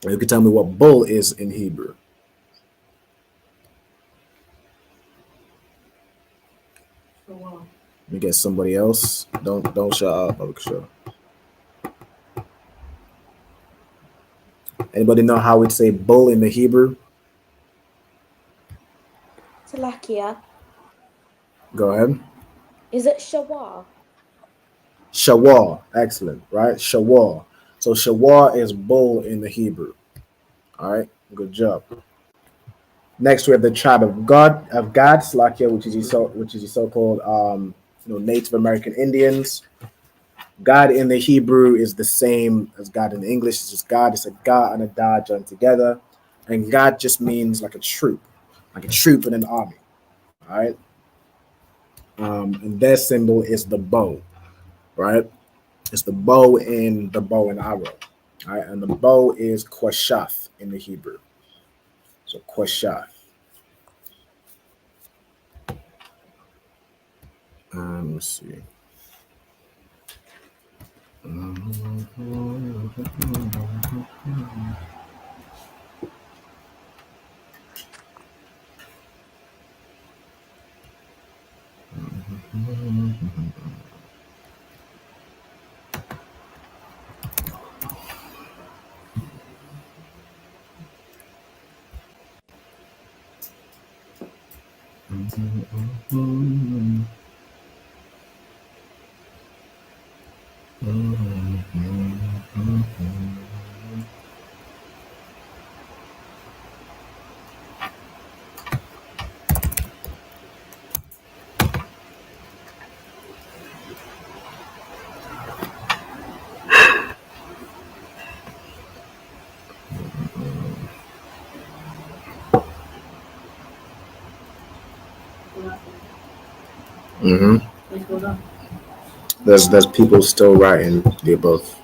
Speaker 11: you can tell me what bull is in Hebrew. Let me get somebody else. Don't shut up. I'll sure. Anybody know how we'd say bull in the Hebrew?
Speaker 16: Salakia.
Speaker 11: Go ahead.
Speaker 16: Is it Shawar?
Speaker 11: Shawar. Excellent, right? Shawar. So Shawar is bull in the Hebrew. All right, good job. Next, we have the tribe of Gad, Salakia, which is your so-called Native American Indians. God in the Hebrew is the same as God in the English. It's just God. It's a God and a Da joined together. And God just means like a troop in an army. All right. And their symbol is the bow, right? It's the bow and arrow. All right, and the bow is Kwashath in the Hebrew. So Kwashath. Let's see. There's people still writing the above.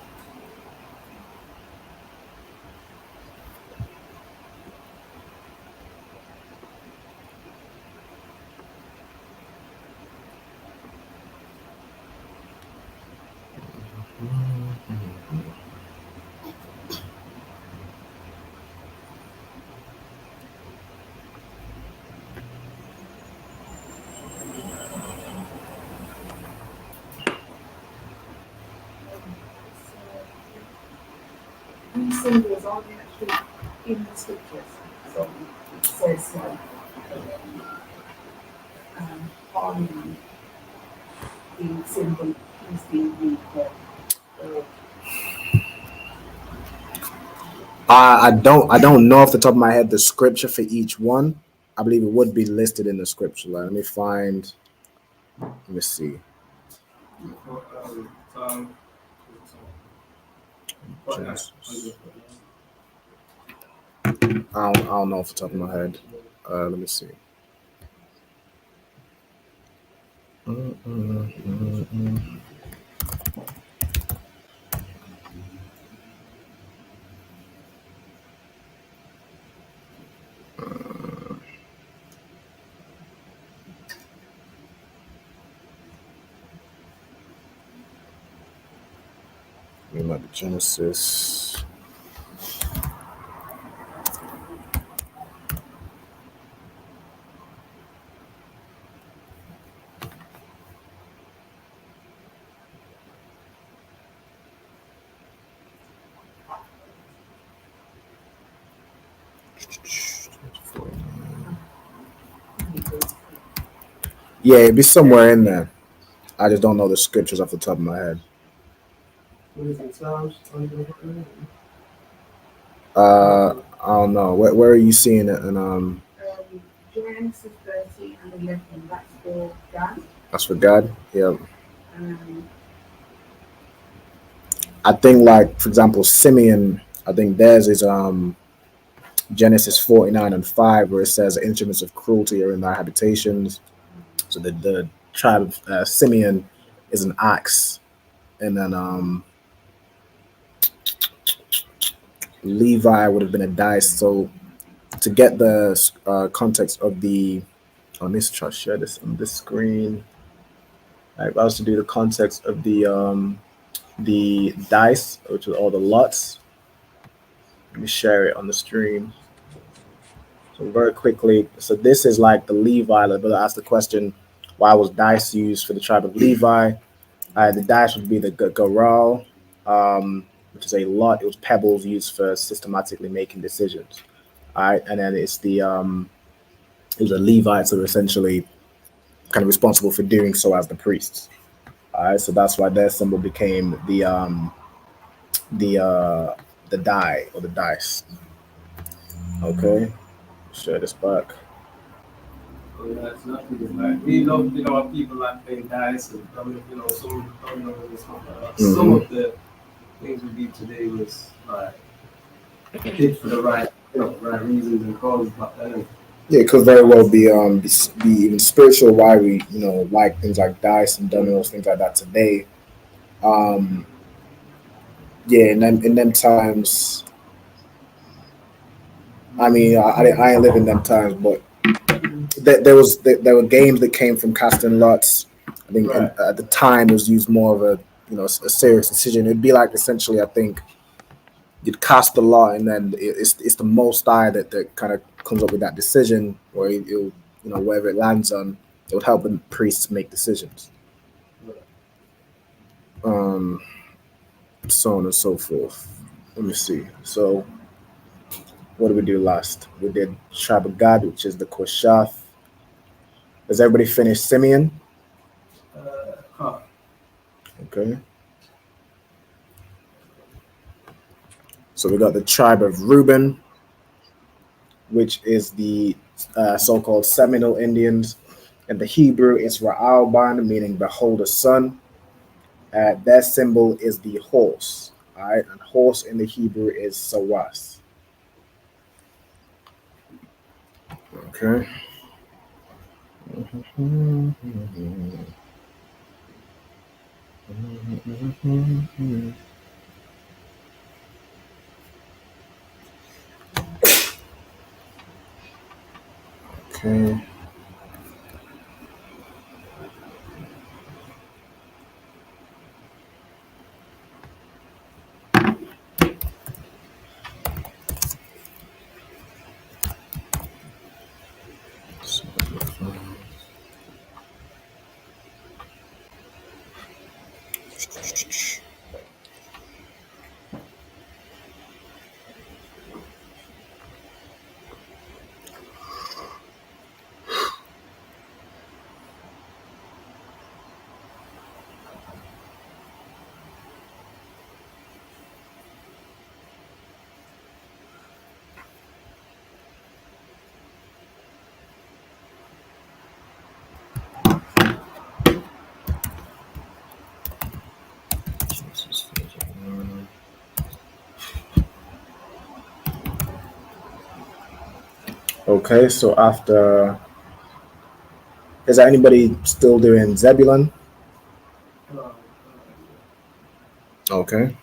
Speaker 20: Symbols aren't actually in the scriptures. So it says harmony being symbol is being used there.
Speaker 11: I don't know off the top of my head the scripture for each one. I believe it would be listed in the scripture. Let me find. Let me see. I don't know off the top of my head. Let me see. It might be Genesis. Yeah, it'd be somewhere in there. I just don't know the scriptures off the top of my head.
Speaker 6: What is it? Psalms?
Speaker 11: I don't know. Where are you seeing it? And
Speaker 20: Genesis 13 and 11. That's for God.
Speaker 11: That's for God. Yeah. I think, like, for example, Simeon. I think theirs is Genesis 49:5, where it says instruments of cruelty are in thy habitations. So the tribe of Simeon is an ox, and then Levi would have been a dice. So to get the context of the, let me try to share this on this screen. If I was to do the context of the dice, which are all the lots, let me share it on the stream. So very quickly, so this is like the Levi. The brother asked the question, why was dice used for the tribe of Levi? The dice would be the Garal, which is a lot. It was pebbles used for systematically making decisions. All right, and then it's the it was the Levites who were essentially kind of responsible for doing so as the priests. All right, so that's why their symbol became the die or the dice. Okay, share this back.
Speaker 6: That's nothing. Like, we love, people like playing dice and some some of the things we did today was like did for the right reasons and causes, but then
Speaker 11: Yeah, it could very well be even spiritual. Why we like things like dice and dominoes, things like that today. yeah, in them times. I mean, I ain't living them times, but there were games that came from casting lots. I think at the time it was used more of a serious decision. It'd be like essentially, I think you'd cast the lot, and then it's the most high that kind of comes up with that decision, or it'll wherever it lands on, it would help the priests make decisions. So on and so forth. Let me see. So, what did we do last? We did Tribe of God, which is the Koshath. Has everybody finished Simeon? Okay. So we got the tribe of Reuben, which is the so-called Seminole Indians. And the Hebrew is Ra'alban, meaning behold a son. Their symbol is the horse. All right, and horse in the Hebrew is sawas. Okay. Okay. Okay, so after, is there anybody still doing Zebulun? Okay.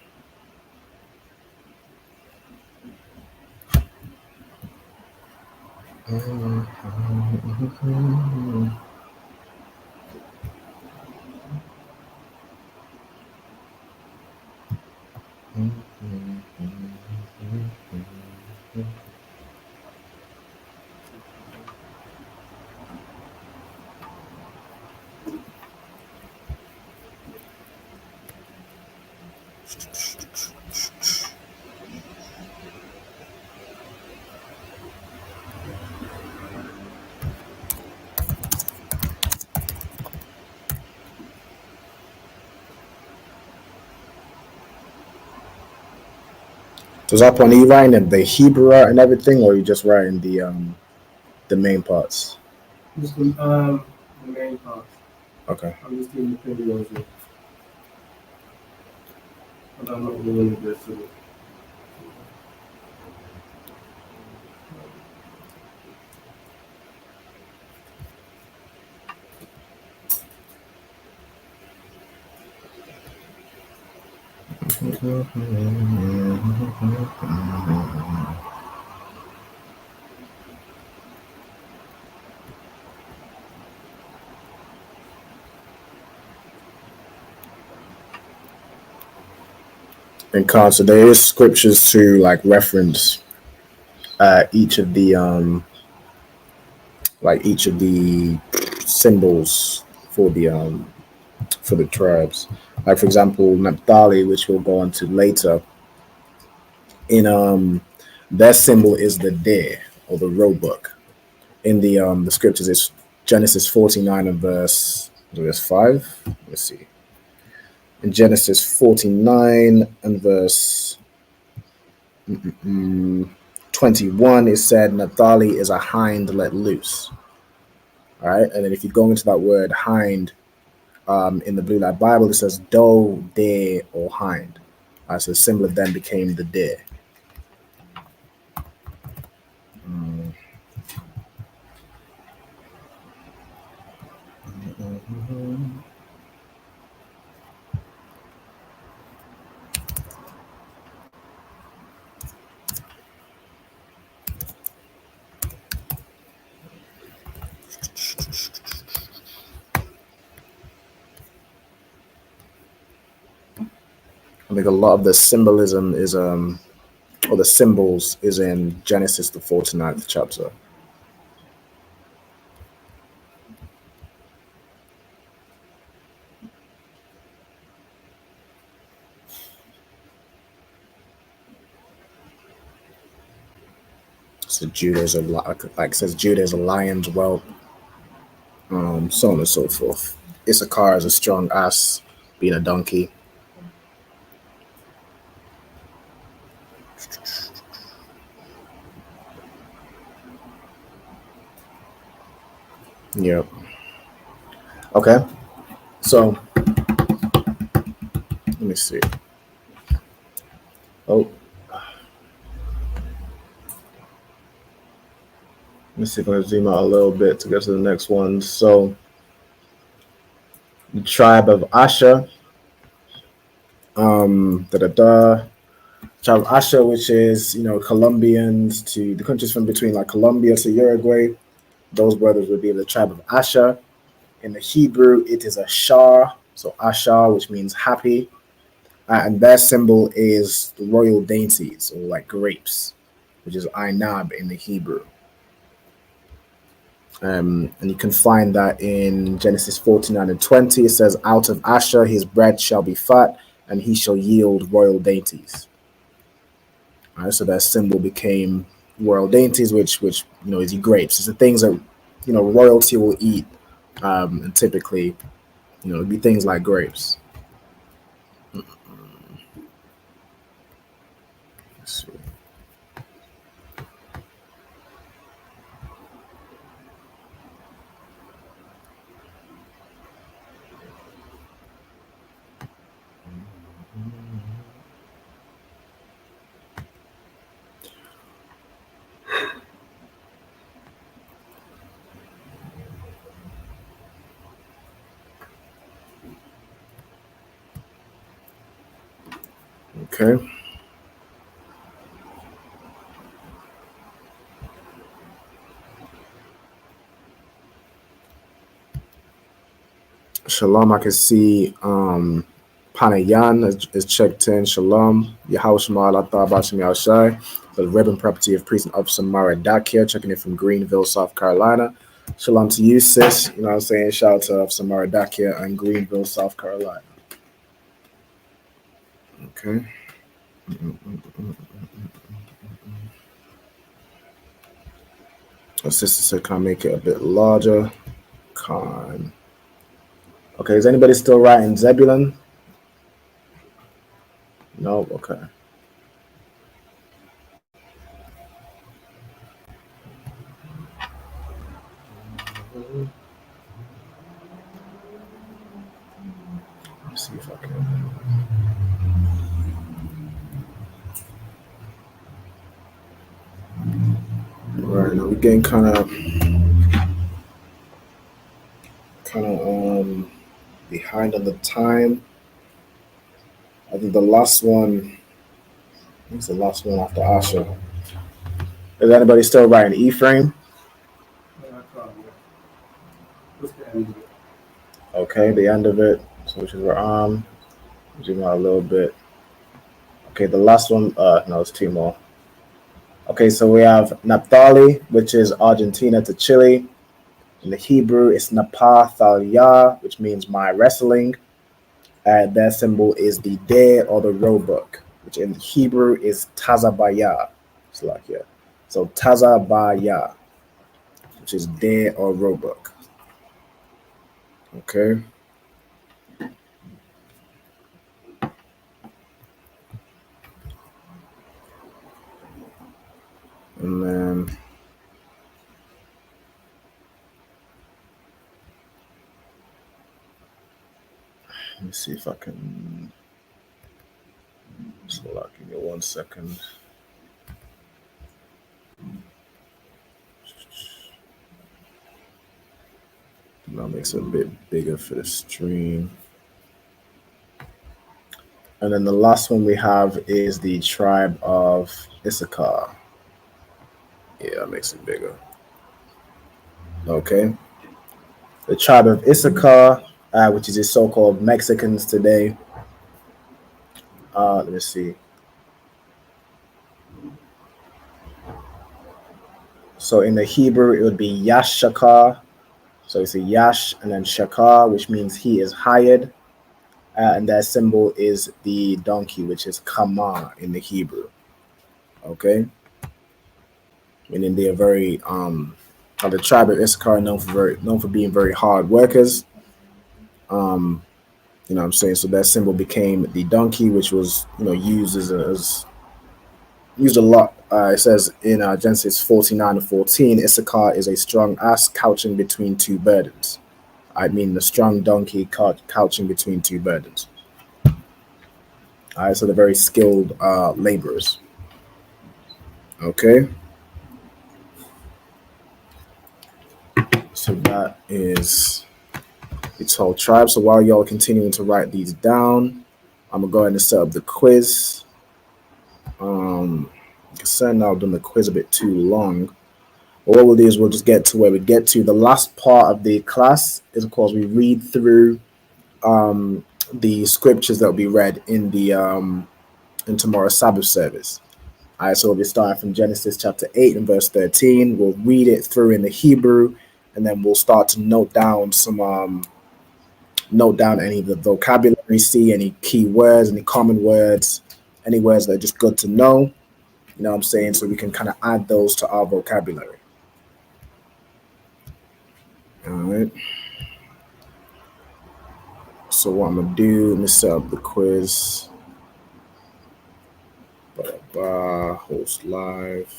Speaker 11: So is that on you writing the Hebrew and everything, or you just writing the main parts?
Speaker 6: Just the main part.
Speaker 11: Okay.
Speaker 6: I'm just doing the videos. But I'm not doing the rest of it.
Speaker 11: And so there is scriptures to like reference each of the symbols for the tribes. Like for example, Naphtali, which we'll go on to later. In their symbol is the deer or the roebuck. In the scriptures, it's Genesis 49 and verse 5. Let's see. In Genesis 49 and verse 21, it said Naphtali is a hind let loose. All right, and then if you go into that word hind in the Blue Light Bible, it says doe, deer, or hind. So the symbol of them became the deer. I think a lot of the symbolism is or the symbols is in Genesis the 49th chapter. So Judah is like says Judah is a lion's whelp, so on and so forth. Issachar is a strong ass, being a donkey. Yep. Okay. So let me see. Oh. Let me see if I can zoom out a little bit to get to the next one. So, the tribe of Asher. Tribe of Asher, which is, Colombians to the countries from between like Colombia to Uruguay. Those brothers would be the tribe of Asher. In the Hebrew, it is Ashar. So, Ashar, which means happy. And their symbol is the royal dainties, or like grapes, which is Ainab in the Hebrew. And you can find that in Genesis 49 and 20. It says, out of Asher his bread shall be fat, and he shall yield royal dainties. All right, so that symbol became royal dainties, which is grapes. It's the things that royalty will eat, and typically, it'd be things like grapes. Let's see. Okay. Shalom, I can see Panayan is checked in. Shalom. Yahweh Shema Allah Bashim Yahshai. The Ribbon Property of Priest and Officer Mara Dakia, checking in from Greenville, South Carolina. Shalom to you, sis. You know what I'm saying? Shout out to Officer Mara Dakia and Greenville, South Carolina. Okay. Our sister said, can I make it a bit larger? Con. Okay, is anybody still writing Zebulun? No? Okay. Let's see if I can. All right, now we're getting kind of behind on the time. I think the last one. I think it's the last one after Asher. Is anybody still writing E-frame? Okay, the end of it. So which is where zoom out a little bit. Okay, the last one. No, it's two more. Okay, so we have Naphtali, which is Argentina to Chile. In the Hebrew, it's Naphthalia, which means my wrestling. Their symbol is the dare or the roebuck, which in Hebrew is Tazabaya. It's like, yeah. So Tazabaya, which is dare or roebuck. Okay. And then let me see if I can. So, give me 1 second. That makes it a bit bigger for the stream. And then the last one we have is the tribe of Issachar. Yeah, that makes it bigger. Okay. The tribe of Issachar, which is the so-called Mexicans today. Let me see. So in the Hebrew, it would be Yashakar. So it's a Yash and then Shakar, which means he is hired. And their symbol is the donkey, which is Kama in the Hebrew. Okay. Meaning they are very, the tribe of Issachar known for being very hard workers. You know what I'm saying? So their symbol became the donkey, which was, used used a lot. It says in Genesis 49:14, Issachar is a strong ass couching between two burdens. I mean the strong donkey couching between two burdens. All right, so they're very skilled laborers. Okay. So that is its whole tribe. So while y'all continuing to write these down, I'm gonna go ahead and set up the quiz. Concerned now I've done the quiz a bit too long. But what we'll do is we'll just get to where we get to. The last part of the class is, of course, we read through the scriptures that will be read in the in tomorrow's Sabbath service. All right, so we'll be starting from Genesis chapter 8 and verse 13. We'll read it through in the Hebrew, and then we'll start to note down any of the vocabulary, see any key words, any common words, any words that are just good to know. You know what I'm saying? So we can kind of add those to our vocabulary. All right. So what I'm going to do, let me set up the quiz. Host live.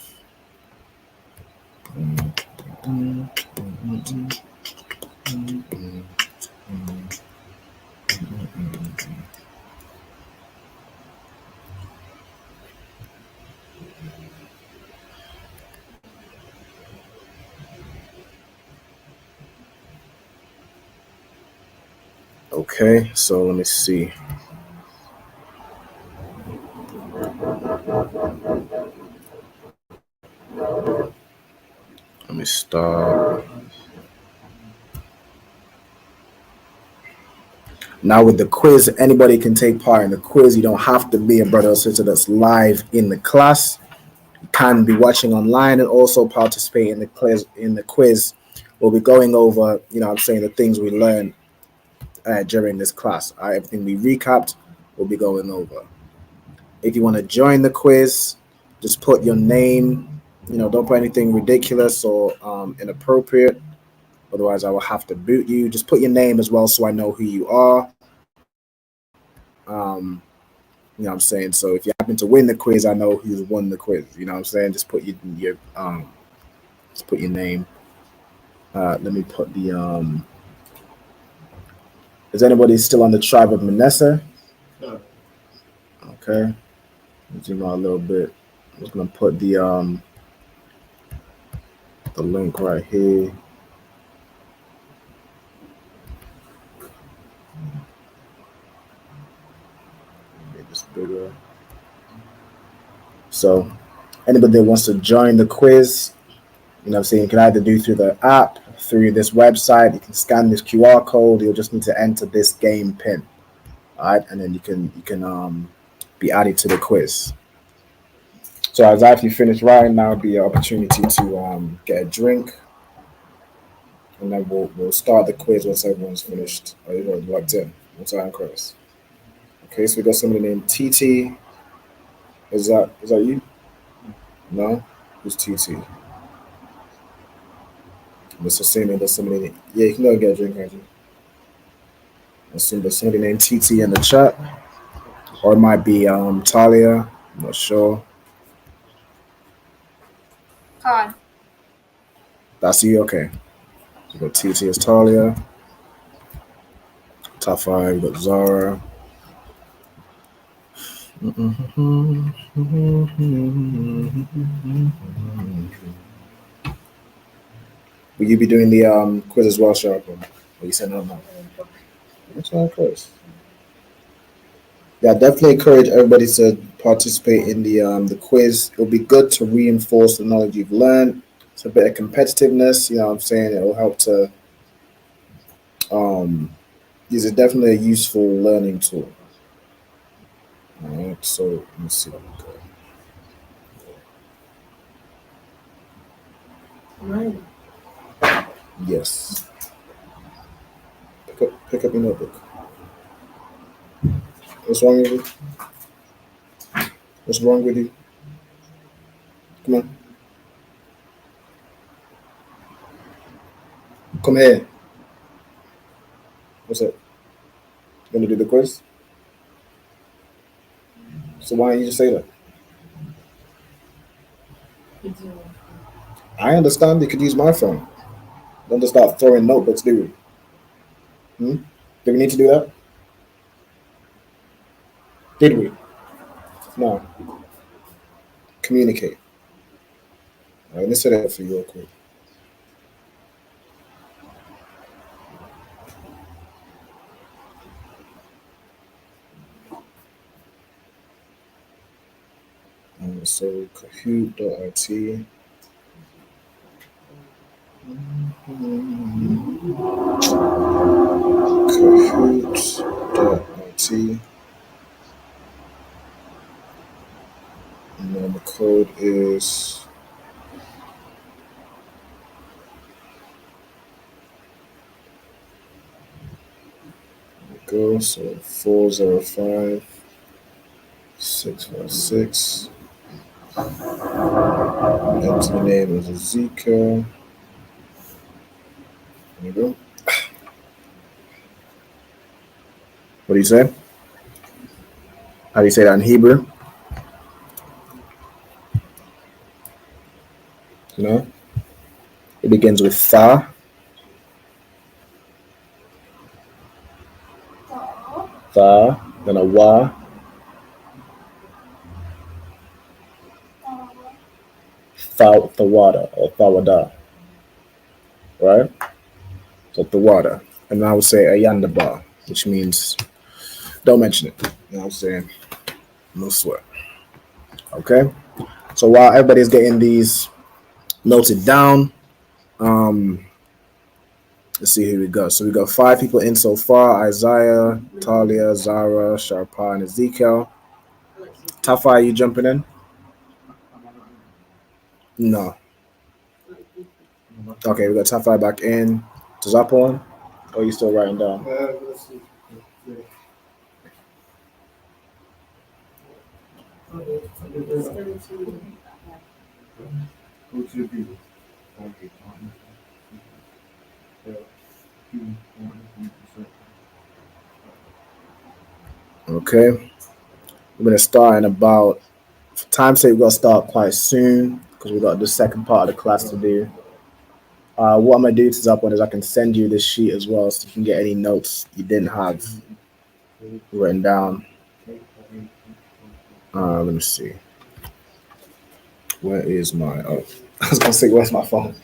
Speaker 11: Okay, so let me see. Let me start. Now with the quiz, anybody can take part in the quiz. You don't have to be a brother or sister that's live in the class. You can be watching online and also participate in the quiz. We'll be going over, the things we learned during this class. Everything we recapped, we'll be going over. If you want to join the quiz, just put your name. Don't put anything ridiculous or inappropriate. Otherwise, I will have to boot you. Just put your name as well so I know who you are. You know what I'm saying? So if you happen to win the quiz, I know who's won the quiz. You know what I'm saying? Just put your name. Let me put the is anybody still on the tribe of Manasseh? No. Okay. Zoom out a little bit. I'm just gonna put the link right here. Make this bigger. So anybody that wants to join the quiz, you can either do through the app, through this website. You can scan this QR code. You'll just need to enter this game pin. All right, and then you can be added to the quiz. So as after you finish writing, now will be an opportunity to get a drink, and then we'll start the quiz once everyone's finished. Or you're logged in. Once I'm Chris. Okay, so we got somebody named TT. Is that you? No, who's TT? I'm just assuming there's somebody. Yeah, you can go and get a drink, can't you? I assume there's somebody named TT in the chat, or it might be Talia. I'm not sure.
Speaker 18: Hi.
Speaker 11: That's you, okay. You got TT as Talia. Top 5, you got Zara. Will you be doing the quiz as well, Sharp? Or you said no? That's all, Chris. Yeah, definitely encourage everybody to participate in the quiz. It'll be good to reinforce the knowledge you've learned. It's a bit of competitiveness, you know what I'm saying? It will help to These are definitely a useful learning tool. All right, so let me see what we got.
Speaker 20: Right.
Speaker 11: Yes. Pick up your notebook. What's wrong with you? What's wrong with you? Come on. Come here. What's up? You gonna do the quiz? So why don't you just say that? I understand you could use my phone. Don't just start throwing notebooks, do we? Do we need to do that? Did we? No. Communicate. All right, let me set that up for you real quick. So Kahoot.it. Kahoot.it. And then the code is go, so 405 656. Enter the name as Ezekiel. There you go. What do you say? How do you say that in Hebrew? You know? It begins with Tha. Tha, then a Wa. Thawada or Thawada. Right? So Thawada. And I would say Ayandaba, which means don't mention it. You know what I'm saying? No sweat. Okay? So while everybody's getting these noted down, let's see, here we go. So we got 5 people in so far: Isaiah, Talia, Zara, Sharpa, and Ezekiel. Tafa, are you jumping in? No. Okay, we got Tafa back in. Tazapon? Or are you still writing down? Okay. We're going to start in about, for time's sake, we're going to start quite soon because we got the second part of the class to do. What I'm going to do to Zapon is I can send you this sheet as well so you can get any notes you didn't have written down. Let me see. Where is my, I was going to say, where's my phone?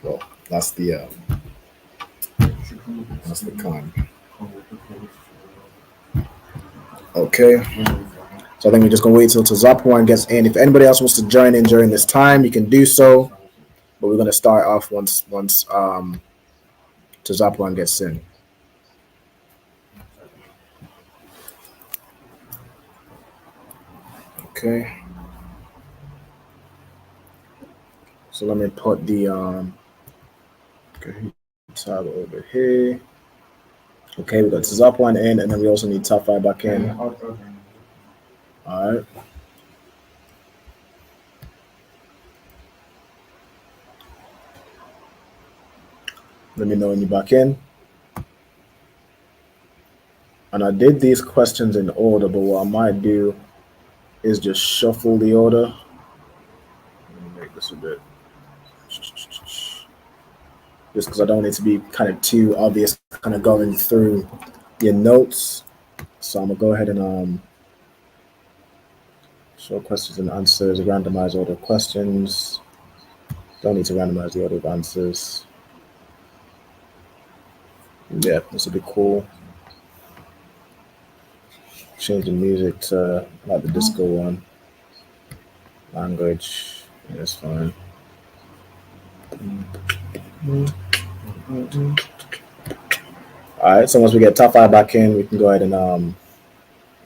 Speaker 11: Well, that's the con. Okay. So I think we're just going to wait till Tazapwan gets in. If anybody else wants to join in during this time, you can do so. But we're going to start off once Tazapwan gets in. Okay. So let me put the tab over here. Okay, we got Tazapwan in, and then we also need Tafai back in. All right. Let me know when you're back in. And I did these questions in order, but what I might do is just shuffle the order. Let me make this a bit. Just because I don't want it to be kind of too obvious, kind of going through your notes. So I'm going to go ahead and show questions and answers, randomize order of questions. Don't need to randomize the order of answers. Yeah, this would be cool. Change the music to like the disco one. Language, yeah, that's fine. All right, so once we get top 5 back in, we can go ahead and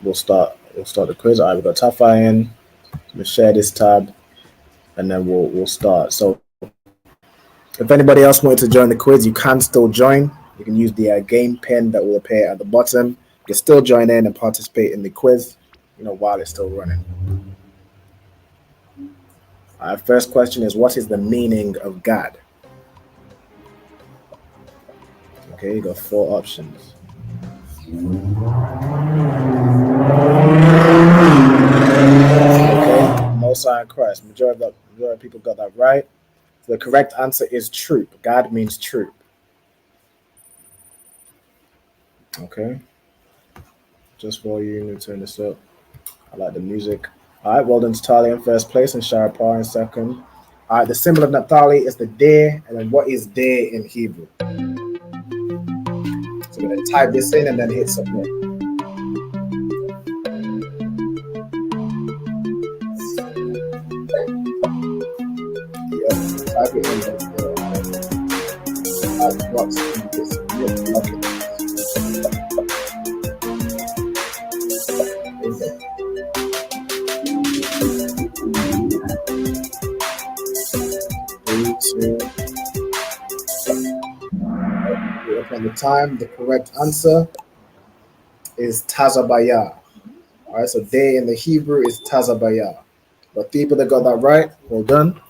Speaker 11: we'll start the quiz. All right, we got top 5 in. We'll share this tab, and then we'll start. So if anybody else wanted to join the quiz, you can still join. You can use the game pin that will appear at the bottom. You can still join in and participate in the quiz, while it's still running. Our first question is, what is the meaning of God? Okay, you got 4 options. Okay, Most High in Christ. Majority of people got that right. The correct answer is truth. God means truth. Okay. Just for you, let me turn this up. I like the music. All right, well done to Tali in first place and Sharapar in second. All right, the symbol of Naphtali is the deer, and then what is deer in Hebrew? So we're going to type this in and then hit submit. Yep, type it in. Box in this submit bucket. On the time, the correct answer is Tazabaya. All right, so day in the Hebrew is Tazabaya. But people that got that right, well done.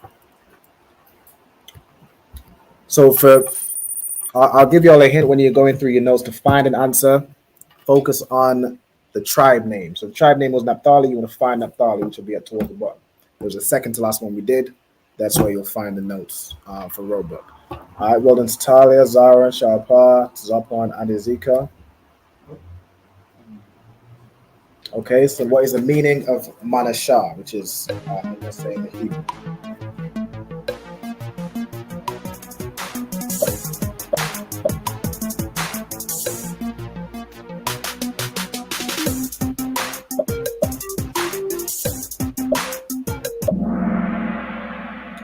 Speaker 11: So I'll give you all a hint when you're going through your notes to find an answer. Focus on the tribe name. So the tribe name was Naphtali. You want to find Naphtali, which will be towards the bottom. It was the second to last one we did. That's where you'll find the notes for Roebuck. All right, well done to Talia, Zara, Sharpa, Zapan, and Ezeka. Okay, so what is the meaning of Manashah, which is, let's say, in the Hebrew?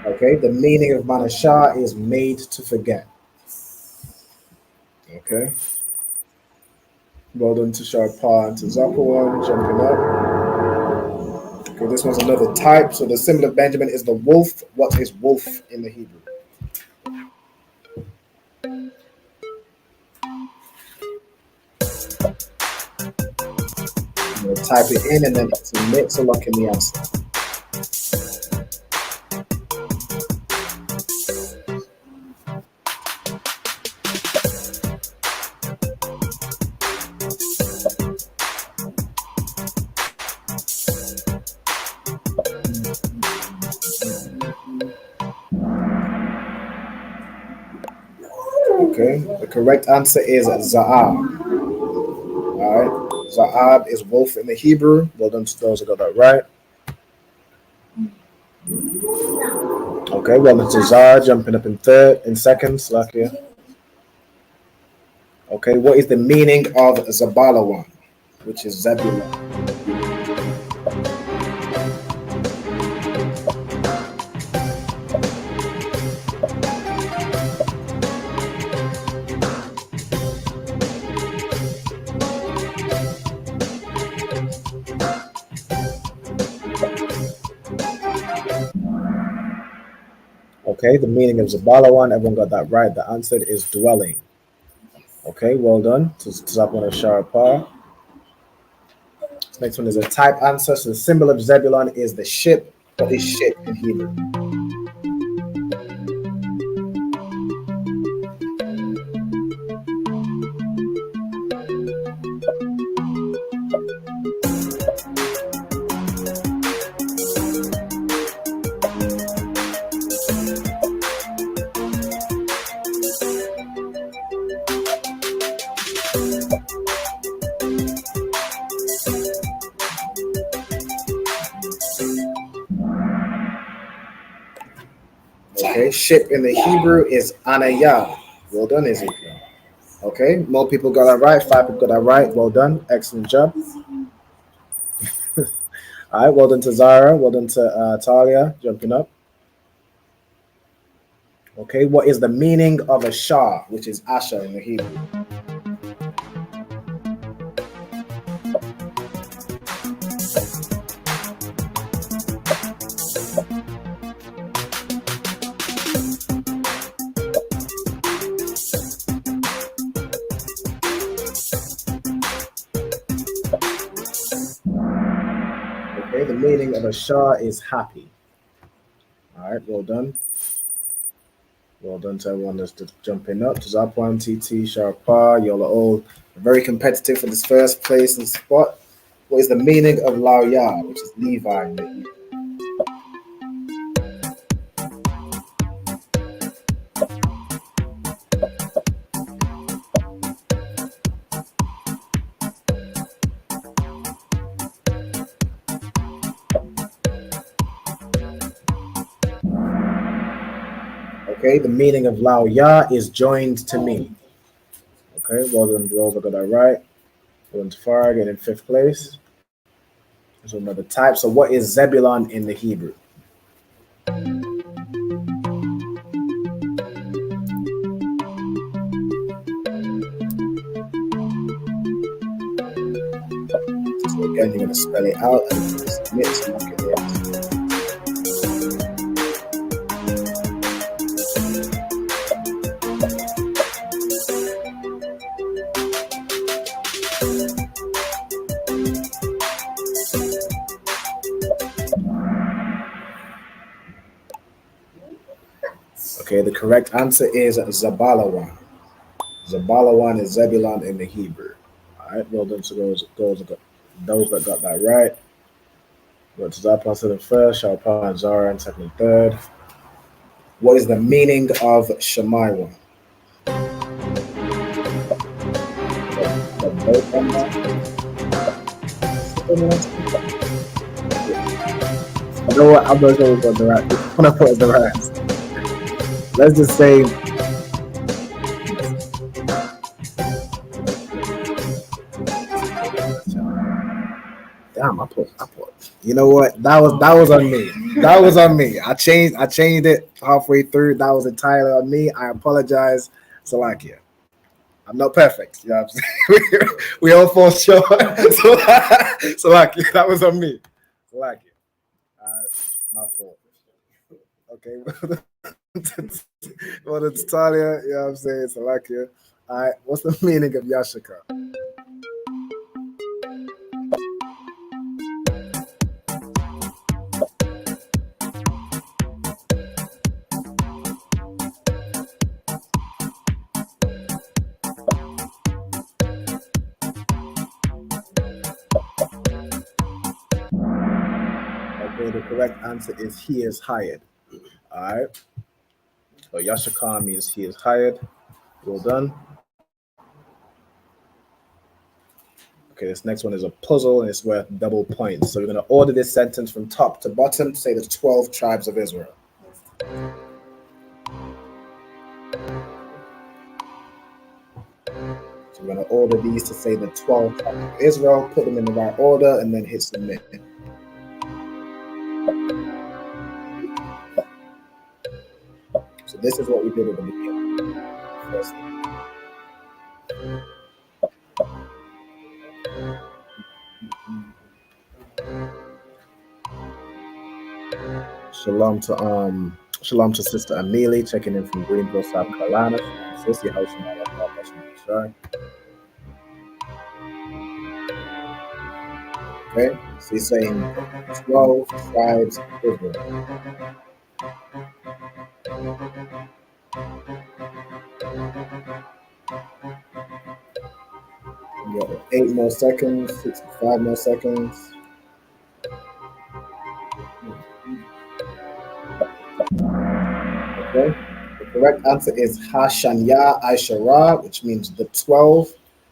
Speaker 11: Okay, the meaning of Manashah is made to forget. Okay. Well done to Sharpa and to Zapawan, jumping up. Okay, this one's another type. So the symbol of Benjamin is the wolf. What is wolf in the Hebrew? We'll type it in and then submit to lock in the answer. Okay, the correct answer is Za'ab. All right, Za'ab is wolf in the Hebrew. Well done to those who got that right. Okay, well done to Zara, jumping up in second, Slakia. Okay, what is the meaning of Zabalawan, which is Zebulun? Okay, the meaning of Zabalawan, everyone got that right. The answer is dwelling. Okay, well done to Zapon and Sharapar. This next one is a type answer. So the symbol of Zebulun is the ship. What is ship in Hebrew? Okay, ship in the Hebrew is Anayah. Well done, Ezekiel. Okay, more people got that right. 5 people got that right. Well done. Excellent job. All right, well done to Zara. Well done to Talia, jumping up. Okay, what is the meaning of a Shah, which is Asher in the Hebrew? the meaning of Ashar is happy. All right, well done. Well done to everyone that's jumping up. To Zapwan, TT, Sharpa, y'all are all very competitive for this first place and spot. What is the meaning of Laoya, which is Levi? Okay, the meaning of Laoya is joined to me. Okay, well done, those got that right. Well done, Tafar, getting in 5th place. There's another type. So what is Zebulon in the Hebrew? So again, you're going to spell it out and submit to look at it. Okay, the correct answer is Zabalawan. Zabalawan is Zebulon in the Hebrew. All right, well done to those that got that right. Well, to Zappa to the first, Sharpa and Zara in 2nd and 3rd. What is the meaning of Shemaiwa? You know what? I'm not sure we got the right. I'm gonna put the right answer. Let's just say damn, I put. You know what? That was on me. That was on me. I changed it halfway through. That was entirely on me. I apologize. Salakia. I'm not perfect. You know what I'm saying? we all fall short. Salakia. That was on me. Salakia. My fault. Okay. Well, it's Talia. You know what I'm saying? Salakia. All right. What's the meaning of Yashika? The correct answer is he is hired. All right. So Yashakar means he is hired. Well done. Okay, this next one is a puzzle and it's worth double points. So we're going to order this sentence from top to bottom to say the 12 tribes of Israel. So we're going to order these to say the 12 tribes of Israel, put them in the right order, and then hit submit. So this is what we did at the beginning. First. Shalom to Sister Amelie checking in from Greenville, South Carolina. Sister, how's your Okay, so he's saying 12 tribes of Israel. We got 8 more seconds, 65 more seconds. Okay, the correct answer is Hashanya Aishara, which means the 12.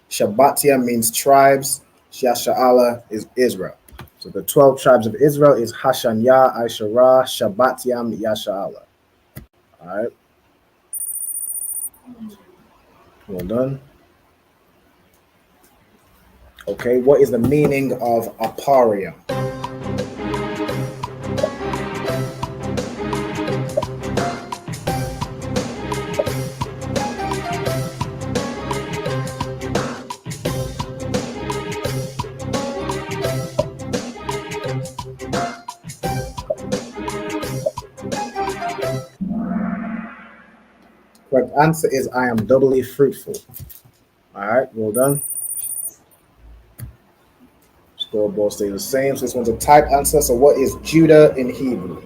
Speaker 11: Shabbatia means tribes. Shasha'ala is Israel. So the 12 tribes of Israel is Hashanya Aishara, Shabbatiam, Yasha'ala. All right. Well done. Okay, what is the meaning of aparia? Correct answer is I am doubly fruitful. All right, well done. Scoreboard stays the same. So this one's a type answer. So what is Judah in Hebrew?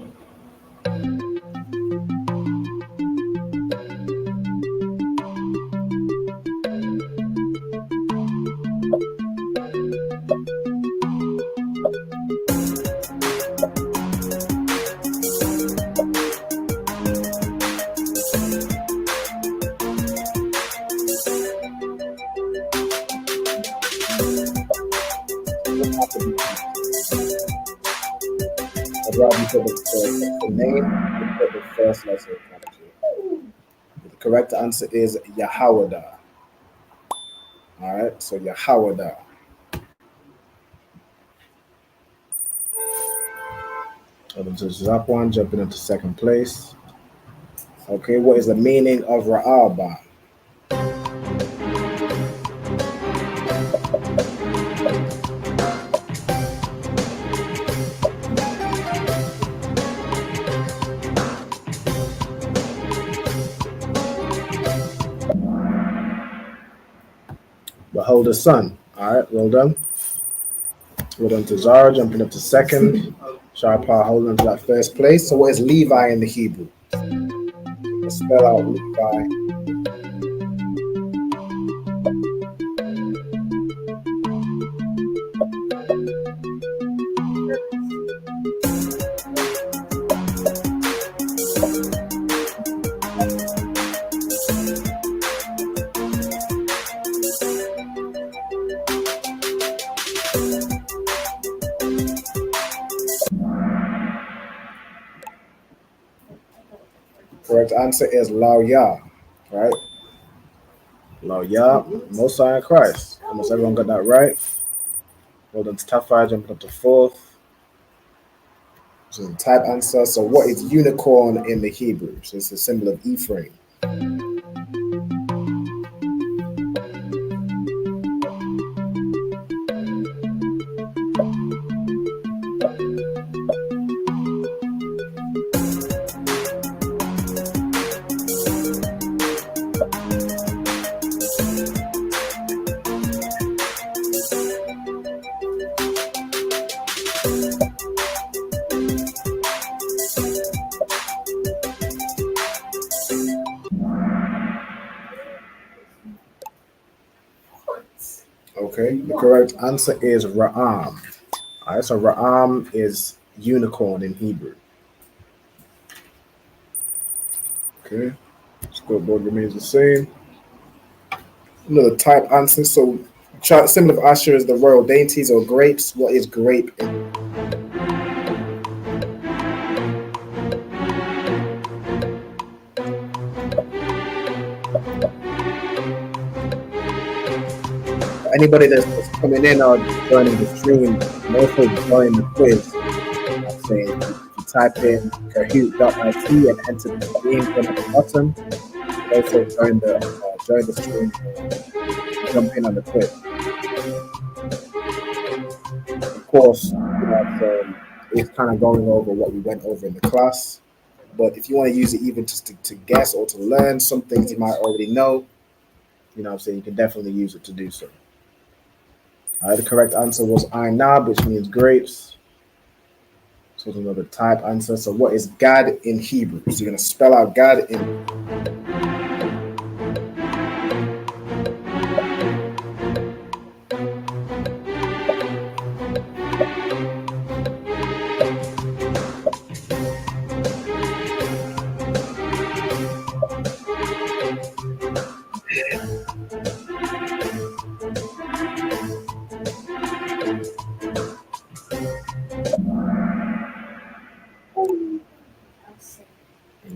Speaker 11: I'd rather you put the name and put the first letter. The correct answer is Yahawadah. All right, so Yahawadah. Moving to the top one, jumping into second place. Okay, what is the meaning of Ra'aba? Behold the sun. All right, well done. Well done to Zara, jumping up to second. Sharpa holding on to that first place. So what is Levi in the Hebrew? Let's spell out Levi. Correct answer is Lao-Yah, right? Lao-Yah, Most High in Christ. Almost everyone got that right. Well done to Tafai, jumping up to fourth. This is a type answer. So what is unicorn in the Hebrew? So it's a symbol of Ephraim. Okay, the correct answer is Ra'am. All right, so Ra'am is unicorn in Hebrew. Okay, scoreboard remains the same. Another type answer. So, symbol of Asher is the royal dainties or grapes. What is grape in? Anybody that's coming in or joining the stream, and also join the quiz. I'm saying if you type in kahoot.it and enter the stream from at the bottom, also join the stream and jump in on the quiz. Of course, it's kind of going over what we went over in the class. But if you want to use it even just to guess or to learn some things you might already know, you know what I'm saying, you can definitely use it to do so. The correct answer was Ainab, which means grapes. So it's another type answer. So what is Gad in Hebrew? So you're going to spell out Gad in...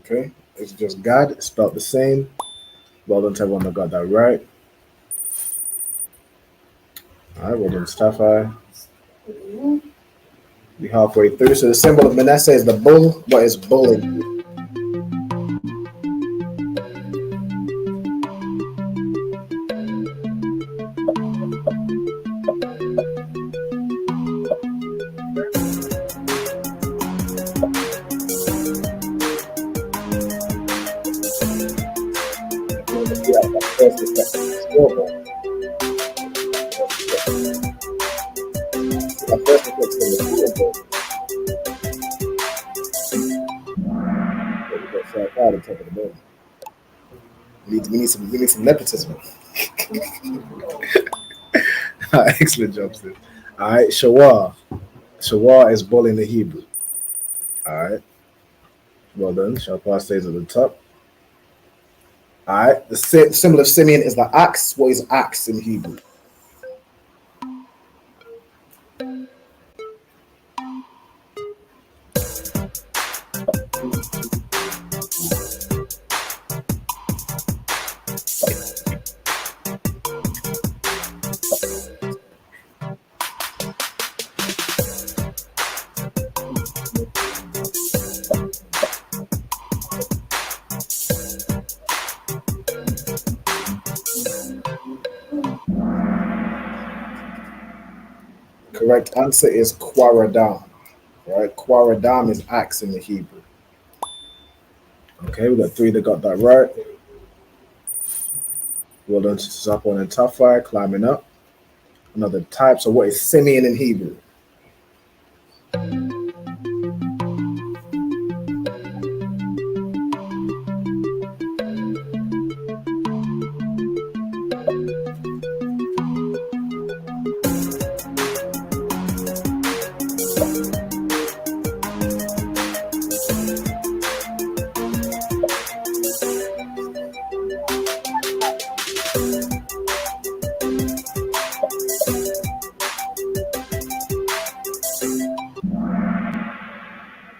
Speaker 11: Okay, it's just God, it's spelled the same. Well done to everyone that got that right. All right, well done, Stafai. We're halfway through. So the symbol of Manasseh is the bull. What is bull in Hebrew? We need some nepotism. Excellent job, sis. All right, Shawar. Shawar is bull in the Hebrew. All right. Well done. Shawar stays at the top. All right. The symbol of Simeon is the axe. What is axe in Hebrew? Correct answer is Quaradam. Right? Quaradam is axe in the Hebrew. Okay, we got 3 that got that right. Well done to Zapon and Tafai, climbing up. Another type. So what is Simeon in Hebrew?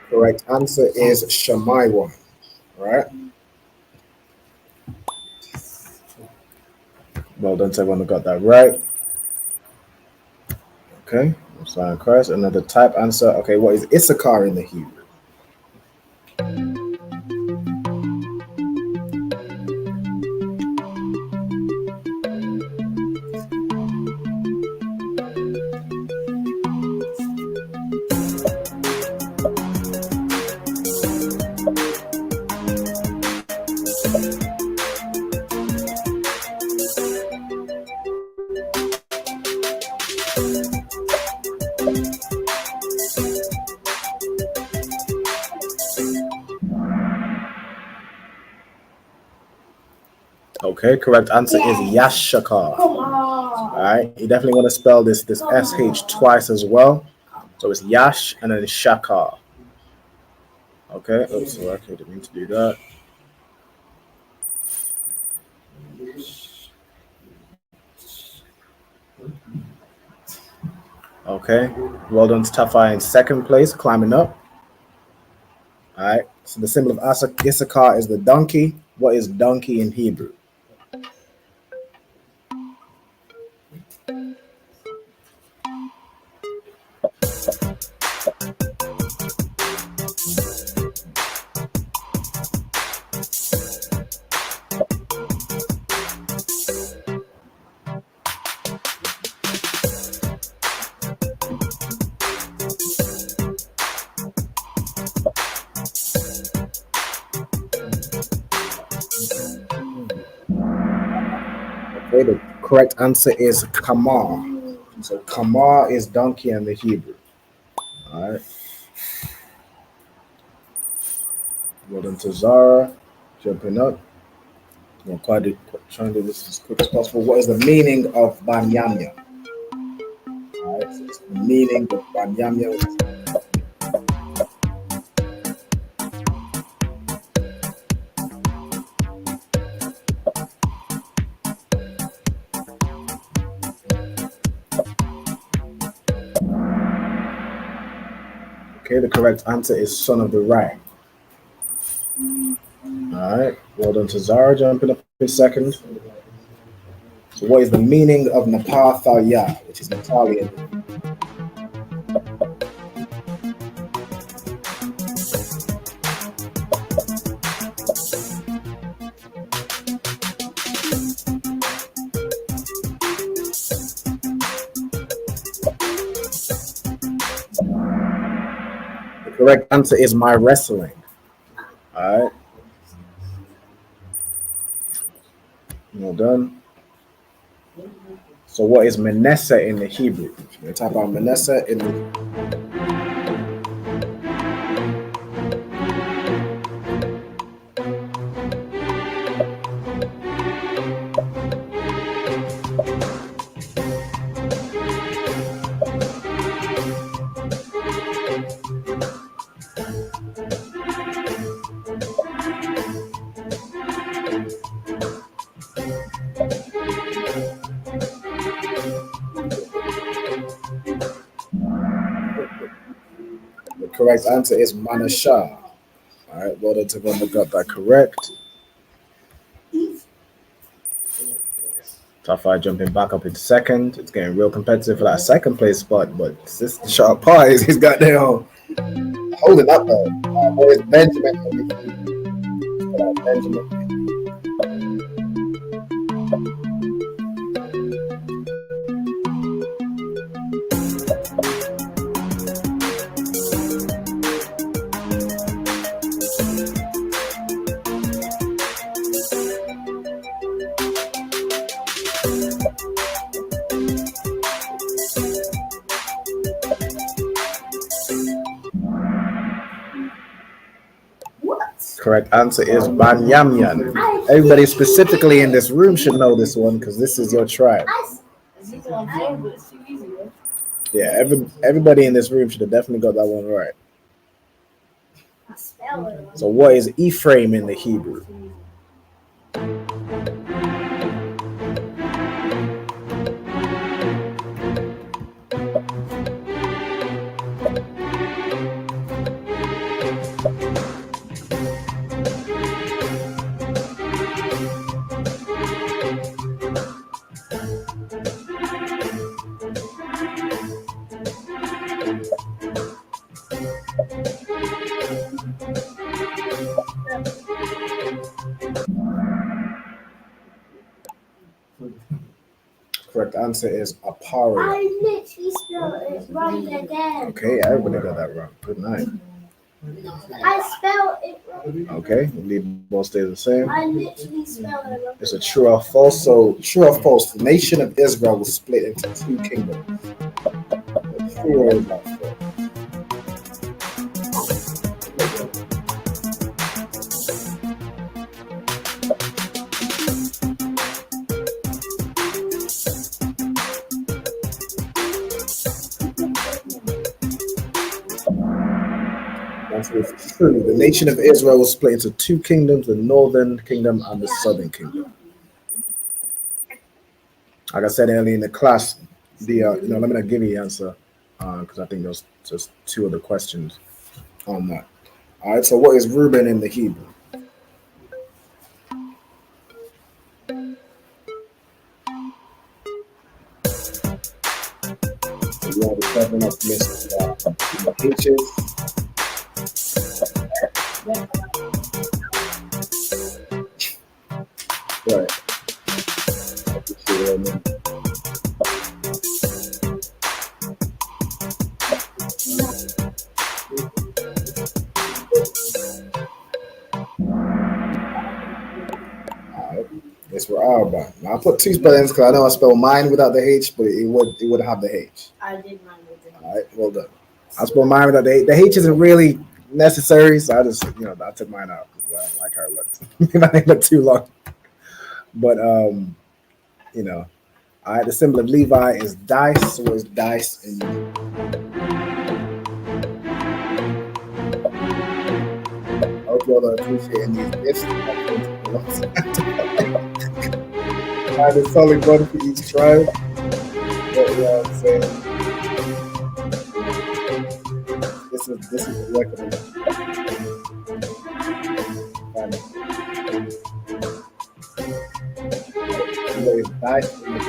Speaker 11: Correct answer is Shemaiah. Right? Well done to everyone who got that right. Okay, Zion Christ. Another type answer. Okay, what is Issachar in the Hebrew? Okay, correct answer is Yashakar. All right, you definitely want to spell this SH twice as well. So it's Yash and then Shakar. Okay, oops, okay, didn't mean to do that. Okay, well done to Tafai in second place, climbing up. All right, so the symbol of Issachar is the donkey. What is donkey in Hebrew? Okay, the correct answer is Kamar. So Kamar is donkey in the Hebrew. All right. Well done to Zara, jumping up. I'm trying to do this as quick as possible. What is the meaning of Banyamya? All right, so it's the meaning of Banyamya. Okay, the correct answer is son of the right. All right, well done to Zara, jumping up in second. So what is the meaning of Napathaya, which is Italian? The correct answer is my wrestling. All right. Well done. So what is Manasseh in the Hebrew? We talk about Manasseh in the correct answer is Manasseh. All right, well done to one that got that correct. Top 5 jumping back up in second. It's getting real competitive for that second place spot, but this sharp pies, he's got there holding up though. Where's Benjamin? Benjamin. Correct answer is Banyamyan. Everybody specifically in this room should know this one because this is your tribe. Yeah, everybody in this room should have definitely got that one right. So what is Ephraim in the Hebrew? Correct answer is Aparia.
Speaker 18: I literally spelled it wrong again.
Speaker 11: Okay, everybody got that wrong. Good night.
Speaker 18: I spelled it wrong.
Speaker 11: Okay, we'll leave both stay the same.
Speaker 18: I literally spelled it wrong.
Speaker 11: It's a true or false. So true or false, the nation of Israel was split into 2 kingdoms. True or not false? It's true. The nation of Israel was split into 2 kingdoms, the northern kingdom and the southern kingdom. Like I said earlier in the class, let me not give you the answer because I think there's just 2 other questions on that. All right, so what is Reuben in the Hebrew? So you have the 7 up missed H's. Right. It's for Alba. Now I put 2 spellings because I know I spell mine without the H, but it would have the H.
Speaker 20: I did mine with the H.
Speaker 11: All right, well done. I spell mine without the H. The H isn't really necessary, so I just I took mine out because I like how it looked. I didn't look too long. But all right, the symbol of Levi is dice. So it's dice in I hope y'all are appreciating these gifts. I had a solid one for each tribe. But, you know what I'm saying? This is the record. Dice in the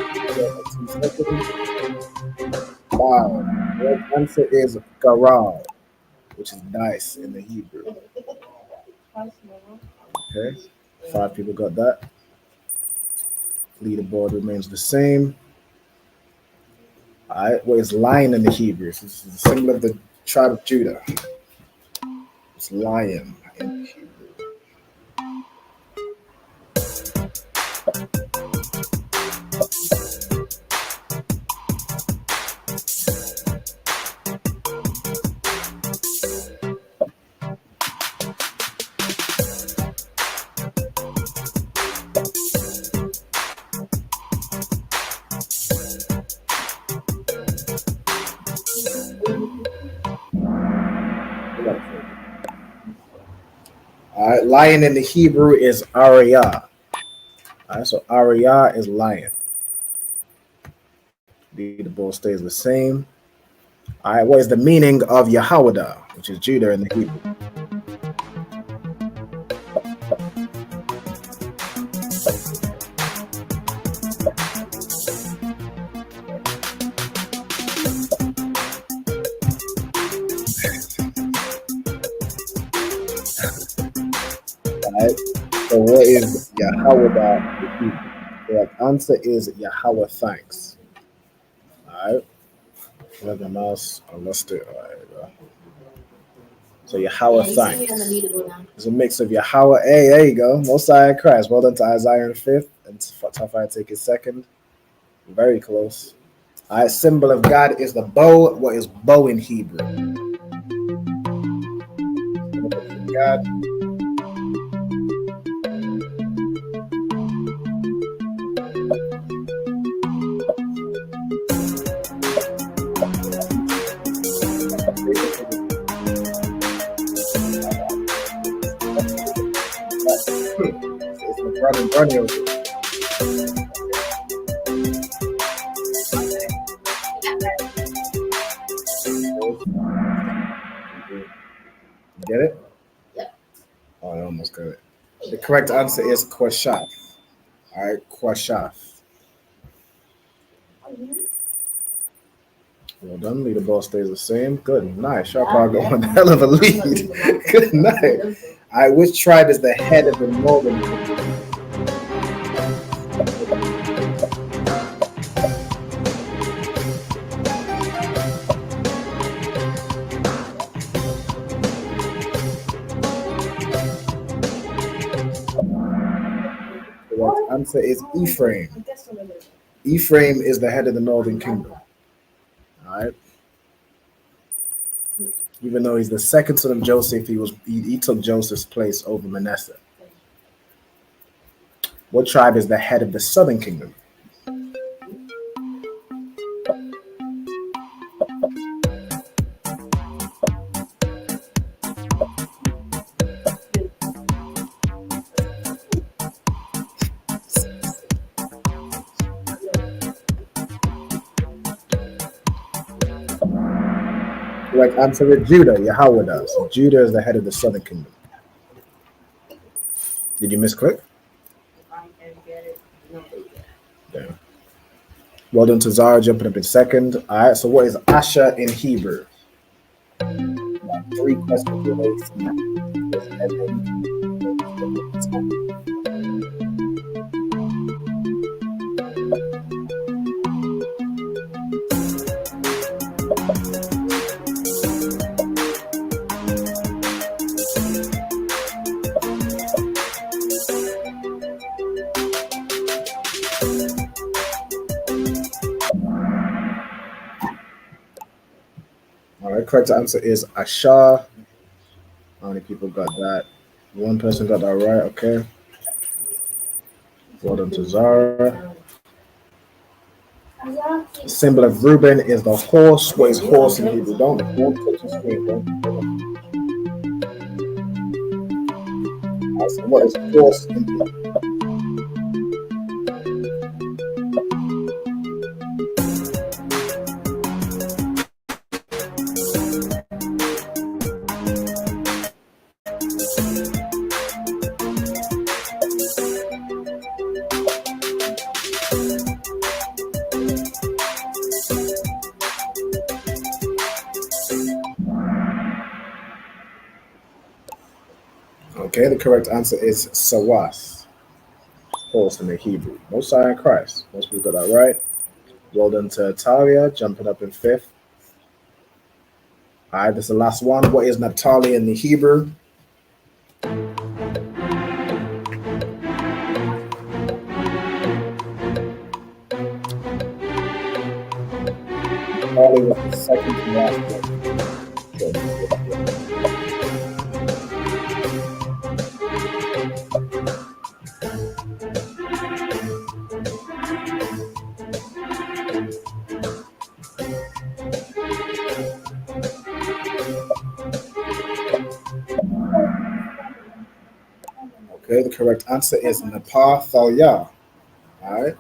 Speaker 11: 2 seconds. Wow. The answer is garal, which is dice in the Hebrew. Okay. 5 people got that. Leaderboard remains the same. All right. What is lion in the Hebrew? So this is the symbol of the tribe of Judah. It's lion in the Hebrew. lion in the Hebrew is Ariyah. All right, so Ariyah is lion. The bull stays the same. All right, what is the meaning of Yehowadah, which is Judah in the Hebrew? Alright, so what is Yehowadah? The answer is Yahweh thanks. Alright, where's the mouse? I lost it. Alright, there you go. So Yahweh thanks. It's a mix of Yahweh. Hey, there you go. Mosiah and Christ. Well done to Isaiah in 5th and Tafai take his 2nd. Very close. Alright, symbol of God is the bow. What is bow in Hebrew? God. Running. Get it?
Speaker 20: Yeah.
Speaker 11: Oh, I almost got it. The correct answer is Kwashaf. All right, Kwashaf. Well done. Leaderboard stays the same. Good night. Sharp on a hell of a lead. Good night. All right, which tribe is the head of the northern? The answer is Ephraim. Ephraim is the head of the northern kingdom. All right. Even though he's the second son of Joseph, he took Joseph's place over Manasseh. What tribe is the head of the southern kingdom? Correct answer is Judah. Yahweh does. Judah is the head of the southern kingdom. Did you misclick? Damn. Well done to Zara jumping up in 2nd. All right, so what is Asher in Hebrew? 3 questions related correct answer is Asher. How many people got that? 1 person got that right. Okay. Well done to Zara. The symbol of Reuben is the horse. What is horse in Hebrew? Don't touch the screen. So what is horse in Hebrew? Okay, the correct answer is Sawas. Horse in the Hebrew. Mosiah and Christ. Most people got that right. Well done to Talia, jumping up in 5th. All right, this is the last one. What is Naphtali in the Hebrew? Naphtali was the second to last one. Okay, the correct answer is Nepathalia. All right.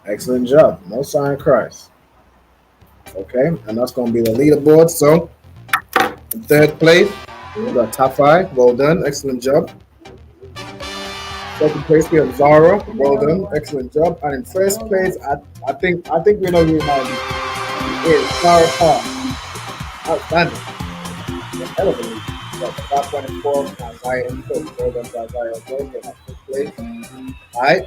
Speaker 11: Excellent job. No sign of Christ. Okay, and that's going to be the leaderboard. So, in third place, we got top 5. Well done. Excellent job. Second place, we have Zara. Well done. Excellent job. And in first place, I think we know who mine is. Sarah Park. Outstanding. Hell of a lead. Got the top 1 and 4. Isaiah and Cook. Well done to Isaiah as well. Getting first place. All right.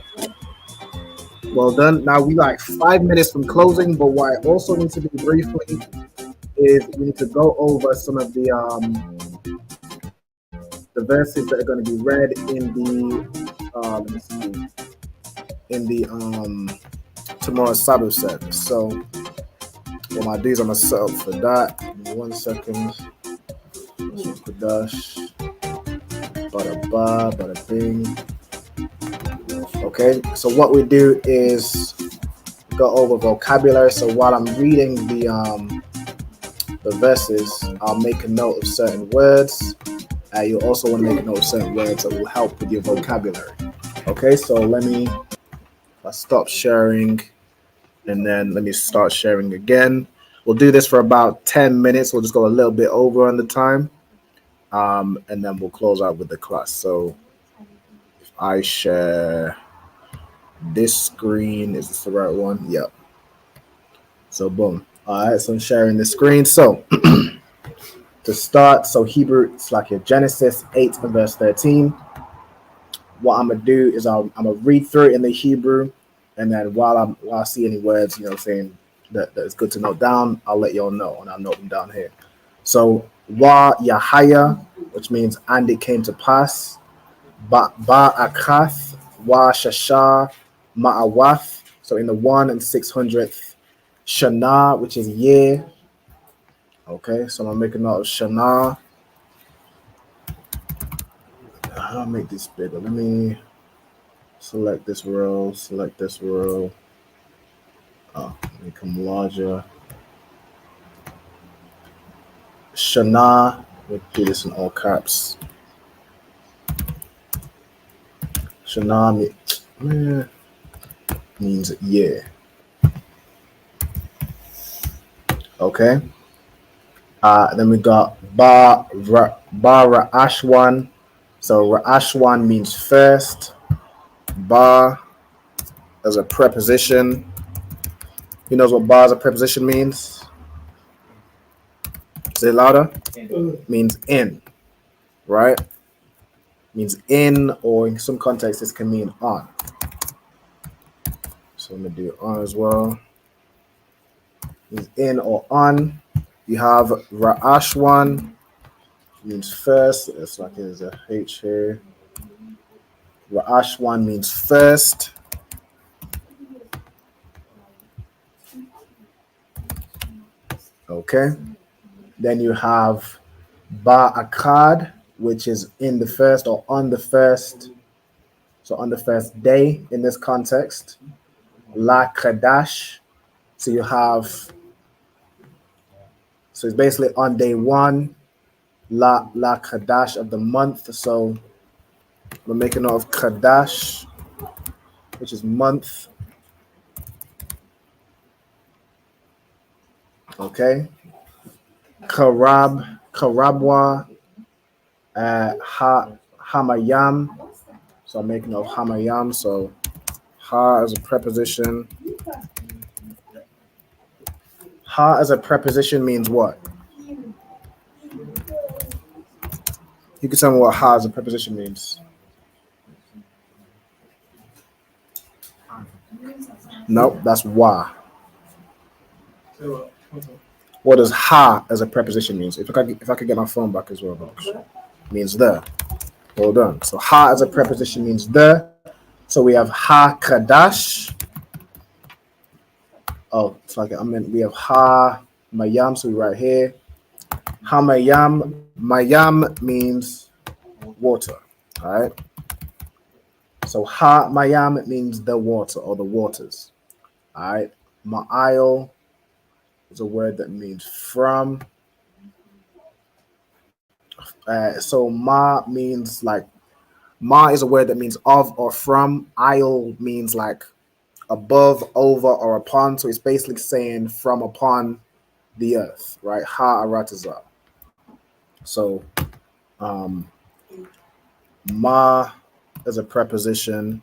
Speaker 11: Well done. Now we like 5 minutes from closing, but what I also need to do briefly is we need to go over some of the verses that are going to be read in the let me see, in the tomorrow's Sabbath service. So what my dudes, I'm gonna set up for that. Give me 1 second. Qadash. Bada ba, bada bing. Okay, so what we do is go over vocabulary. So while I'm reading the verses, I'll make a note of certain words. You also want to make a note of certain words that will help with your vocabulary. Okay, so I'll stop sharing and then let me start sharing again. We'll do this for about 10 minutes. We'll just go a little bit over on the time, and then we'll close out with the class. So if I share this screen, is this the right one? Yep. So boom. All right, so I'm sharing the screen. So to start, so Hebrew, it's like your Genesis 8 and verse 13. What I'm gonna do is I'm gonna read through it in the Hebrew, and then while I see any words, saying that it's good to note down, I'll let y'all know, and I'll note them down here. So Wa Yahaya, which means and it came to pass. Ba Akath, Wa Shasha, Ma'awath. So in the 1 and 600th Shana, which is year. Okay, so I'm gonna make a note of Shana. I'll make this bigger. Let me select this row. Let me come larger. Shana, we'll do this in all caps. Shana means year. Okay. Then we got Ba Ra'ashwan. So Ra'ashwan means first. Ba as a preposition. Who knows what ba as a preposition means? Say it louder. Means in, right? Means in, or in some contexts, this can mean on. So I'm gonna do on as well. Means in or on. You have Ra'ashwan, means first. It's like there's a H here. Ra'ashwan means first. Okay. Then you have Ba'akad, which is in the first or on the first. So on the first day in this context. La Qadash. So you have, so it's basically on day 1, La Qadash of the month. So we're making note of Qadash, which is month. Okay. Karabwa, Hamayam. So I'm making note of Hamayam. So Ha as a preposition. Ha as a preposition means what? You can tell me what ha as a preposition means. Nope, that's wa. What does ha as a preposition means? If I could get my phone back as well, means the. Well done. So ha as a preposition means the. So we have ha Qadash. Oh, it's like we have ha Mayam. So we right here. Ha Mayam. Mayam means water. All right. So ha Mayam means the water or the waters. All right. Ma'ayil is a word that means from. So ma means like Ma is a word that means of or from. Ayol means like above, over, or upon. So it's basically saying from upon the earth, right? Ha'arataza. So ma is a preposition.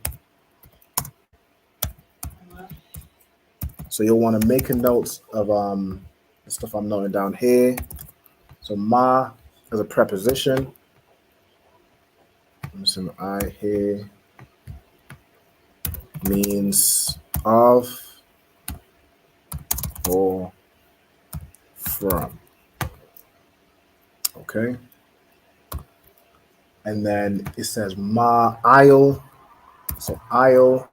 Speaker 11: So you'll want to make a note of the stuff I'm noting down here. So ma is a preposition. I'm saying I here means of or from. Okay. And then it says ma ayol. So ayol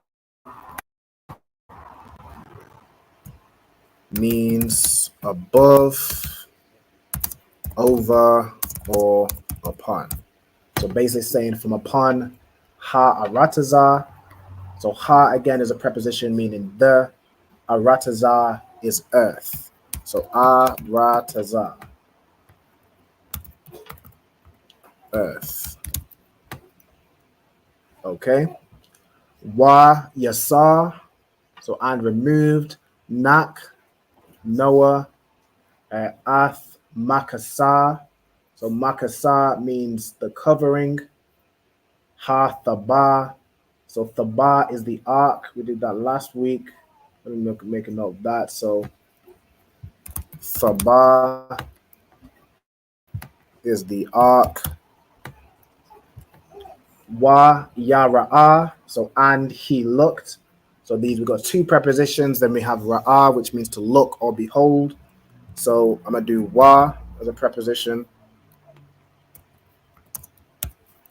Speaker 11: means above, over, or upon. So basically saying from upon, ha-arataza. So ha again is a preposition meaning the. Arataza is earth. So arataza, earth. Okay. Wa yasa, so and removed. Nak, Noah. Ath, makasa. So makasa means the covering. Ha thaba. So thaba is the ark. We did that last week. Let me make a note of that. So thaba is the ark. Wa yara'a. So and he looked. So these we got two prepositions. Then we have ra'a, which means to look or behold. So I'm gonna do wa as a preposition.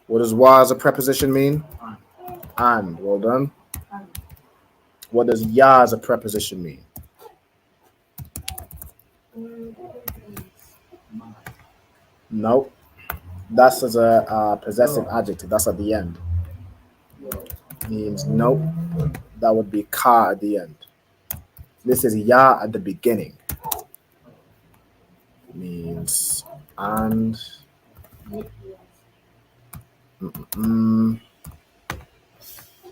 Speaker 11: What does wa as a preposition mean? And. Well done. What does ya as a preposition mean? Nope. That's as a possessive adjective. That's at the end. Means nope. That would be ka at the end. This is ya at the beginning. Means and. Let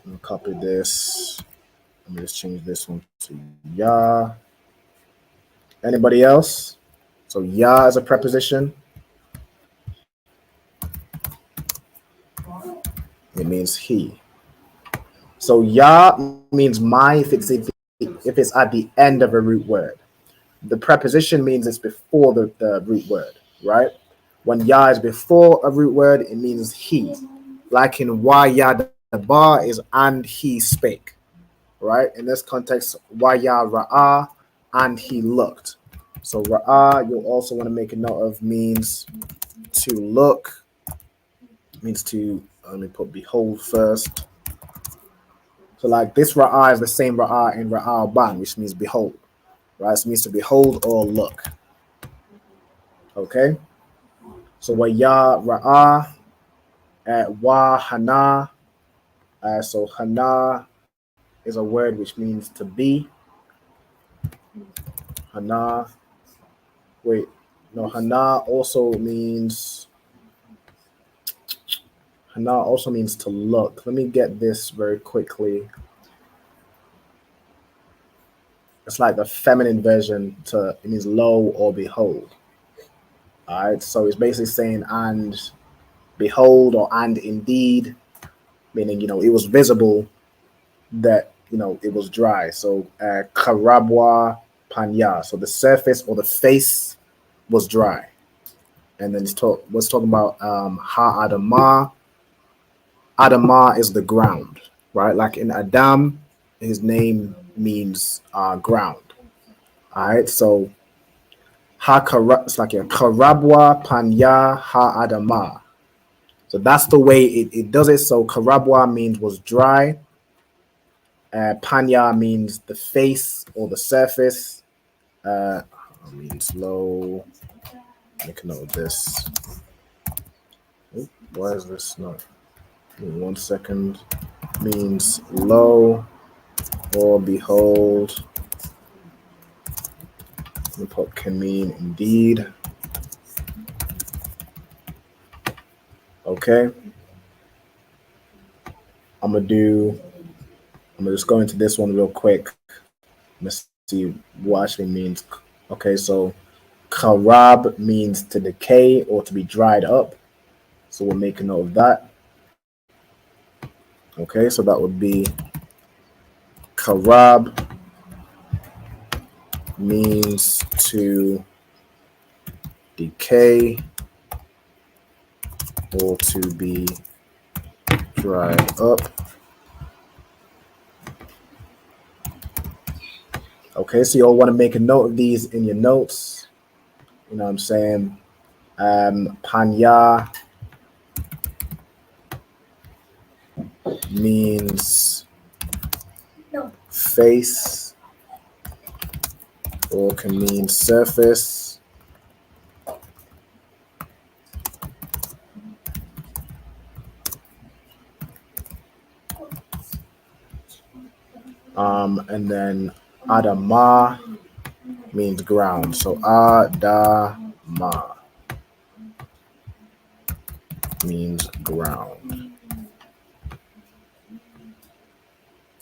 Speaker 11: me copy this. Let me just change this one to ya. Anybody else? So ya as a preposition. It means he. So ya means my if it's at the end of a root word. The preposition means it's before the root word, right? When ya is before a root word, it means he. Like in wa ya the bar is and he spake, right? In this context, wa ya ra'a, and he looked. So ra'a, you'll also want to make a note of means to look, means to, let me put behold first. So like this ra'a is the same ra'a in ra'a ban, which means behold, right? So it means to behold or look. Okay? So wa ya ra'a, wa hana. So hana is a word which means to be. Hana. Wait, no, hana also means to look. Let me get this very quickly. It's like the feminine version it means lo or behold. All right, so it's basically saying and behold or and indeed, meaning, it was visible that, it was dry. So karabwa panya, so the surface or the face was dry. And then let's talk about ha adama. Adama is the ground, right? Like in Adam, his name means ground. All right, so it's like a karabwa panya ha adama. So that's the way it does it. So karabwa means was dry. Panya means the face or the surface. Means low. Make a note of this. Oop, why is this not? 1 second. Means low or behold. Can mean indeed. Okay. I'm gonna just go into this one real quick. Let's see what actually means. Okay, so kharab means to decay or to be dried up. So we'll make a note of that. Okay, so that would be kharab means to decay or to be dried up. Okay, so you all want to make a note of these in your notes. You know what I'm saying? Panya means face or can mean surface. And then Adama means ground. So Adama means ground.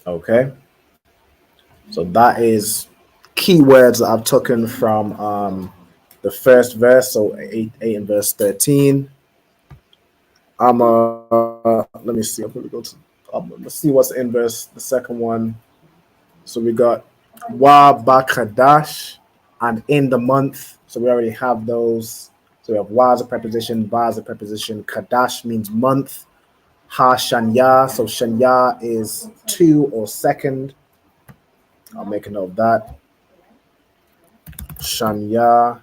Speaker 11: Okay. So that is keywords that I've taken from the first verse, so 8 and verse 13. Let me see. I'll probably go to let's see what's in verse the second one. So we got Wa Bakadash and in the month. So we already have those. So we have Wa as a preposition, Ba as a preposition, Kadash means month, Ha Shanya. So Shanya is 2 or second. I'll make a note of that. Shanya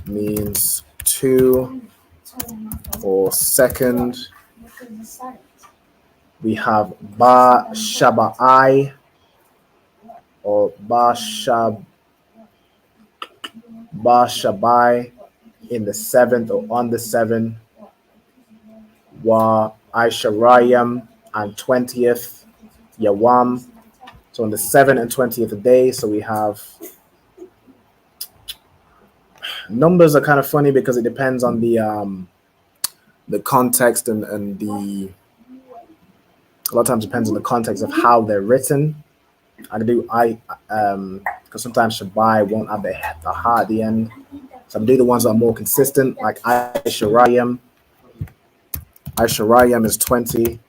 Speaker 11: means 2 or second. We have Ba Shabai or Ba Shabai in the 7th or on the 7th. Wa Aisharayam and 20th Yawam. So on the 7th and 20th day. So we have numbers are kind of funny because it depends on the context and the a lot of times depends on the context of how they're written. Because sometimes Shabai won't have the ha at the end. So I'm doing the ones that are more consistent, like Aisharayam. Aisharayam is 20.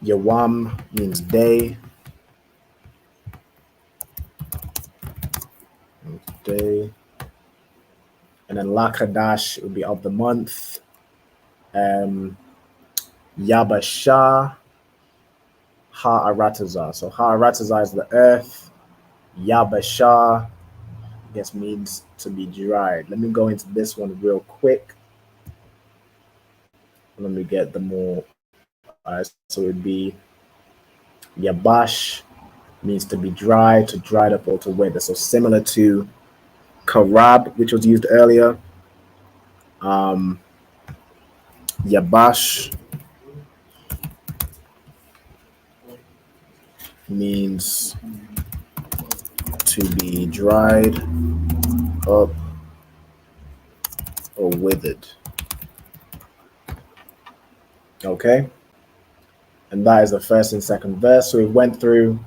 Speaker 11: Yawam means day. Day. And then Lakadash would be of the month. Yabasha Ha'aratazah. So Ha'aratazah is the earth. Yabasha, I guess, means to be dried. Let me go into this one real quick. Let me get the more. So it would be Yabash means to be dry, to dried up, or to wither. So similar to Karab, which was used earlier. Yabash means to be dried up or withered. Okay? And that is the first and second verse. So we went through,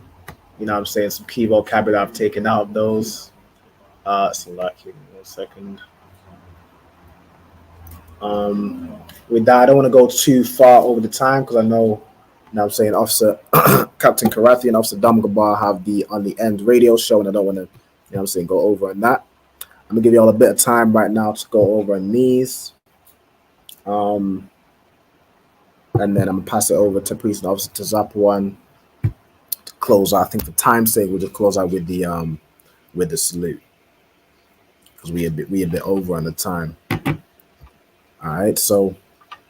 Speaker 11: you know what I'm saying, some key vocabulary I've taken out of those. So like, give me 1 second. With that, I don't want to go too far over the time because I know, you know what I'm saying, Officer Captain Karathi and Officer Damgabar have the On the End radio show, and I don't want to, you know what I'm saying, go over on that. I'm going to give you all a bit of time right now to go over on these. And then I'm going to pass it over to Police and Officer Tazapwan to close out. I think for time's sake, we'll just close out with the salute because we a bit over on the time. All right, so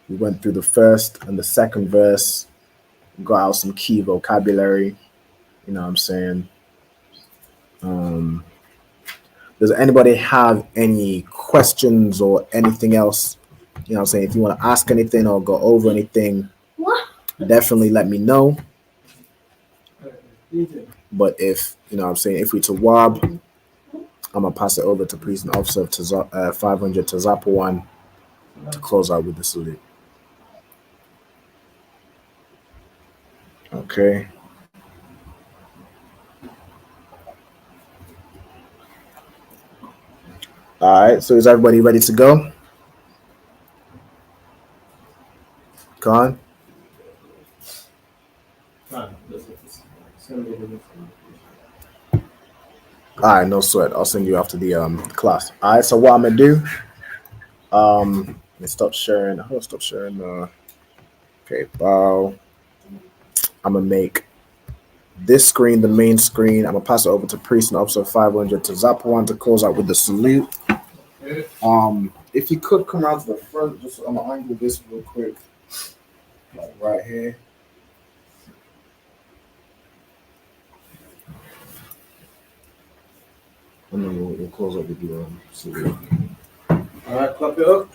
Speaker 11: we went through the first and the second verse, got out some key vocabulary, you know what I'm saying. Does anybody have any questions or anything else? You know what I'm saying, if you want to ask anything or go over anything, definitely let me know. But if, you know what I'm saying, if we to Wab, I'm gonna pass it over to Priest and Officer to 500 to Zapawan to close out with the salute. Okay. All right. So is everybody ready to go? Con? All right, no sweat. I'll send you after the class. All right, so what I'm gonna do, let me stop sharing. How do I stop sharing? Okay, bow. I'm gonna make this screen the main screen. I'm gonna pass it over to Priest and Officer 500 to Zapawan to close out with the salute. If you could come out to the front, just I'm gonna angle this real quick, like right here. And then we'll close up with the salute. All right, clap it up.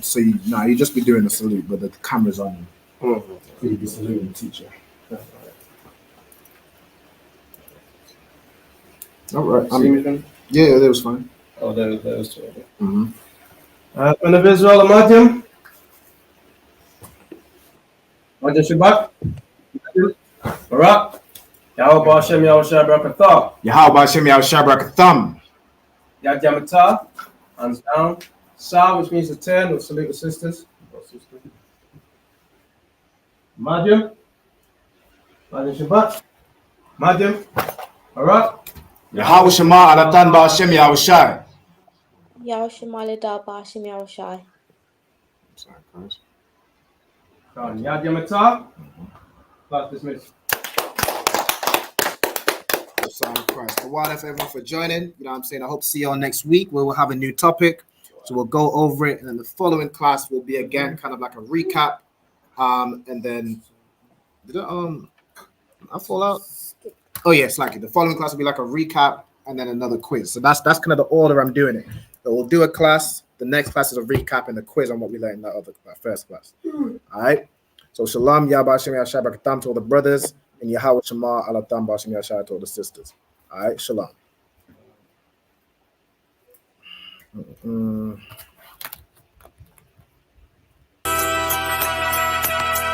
Speaker 11: So you just be doing the salute, but the camera's on you. Mm-hmm. So you be saluting the teacher. All right.
Speaker 21: See me?
Speaker 11: Yeah, that was fine.
Speaker 21: Oh, that was true. Okay.
Speaker 11: Mm-hmm.
Speaker 21: Man of Israel, Amadim. Amadim Shabbat. Barak. Yahweh Hashem Yahushua Barakathah.
Speaker 11: Yahweh Hashem Yahushua Barakatham.
Speaker 21: Yad Yamatah. Hands down. Sa, which means the 10. We'll salute the sisters. Amadim. Amadim Shabbat. Amadim. Barak.
Speaker 11: Yahweh Shema Alatan Ba'Hashem Yahushai.
Speaker 16: Yahweh Shema Alatan Ba'Hashem Yahushai.
Speaker 11: Sorry, guys.
Speaker 21: Yad Yamatah. Class dismissed.
Speaker 11: Son of Christ. The water for everyone for joining. You know what I'm saying? I hope to see you all next week where we'll have a new topic. So we'll go over it. And then the following class will be again kind of like a recap. And then did I fall out? Oh yeah, it's like the following class will be like a recap and then another quiz. So that's kind of the order I'm doing it. So we'll do a class. The next class is a recap and a quiz on what we learned in that first class. All right. So shalom, Yahweh Hashem Yahushua Barakatham to all the brothers, and Yahweh Shema Alatan Ba'Hashem Yahushua to all the sisters. All right, shalom.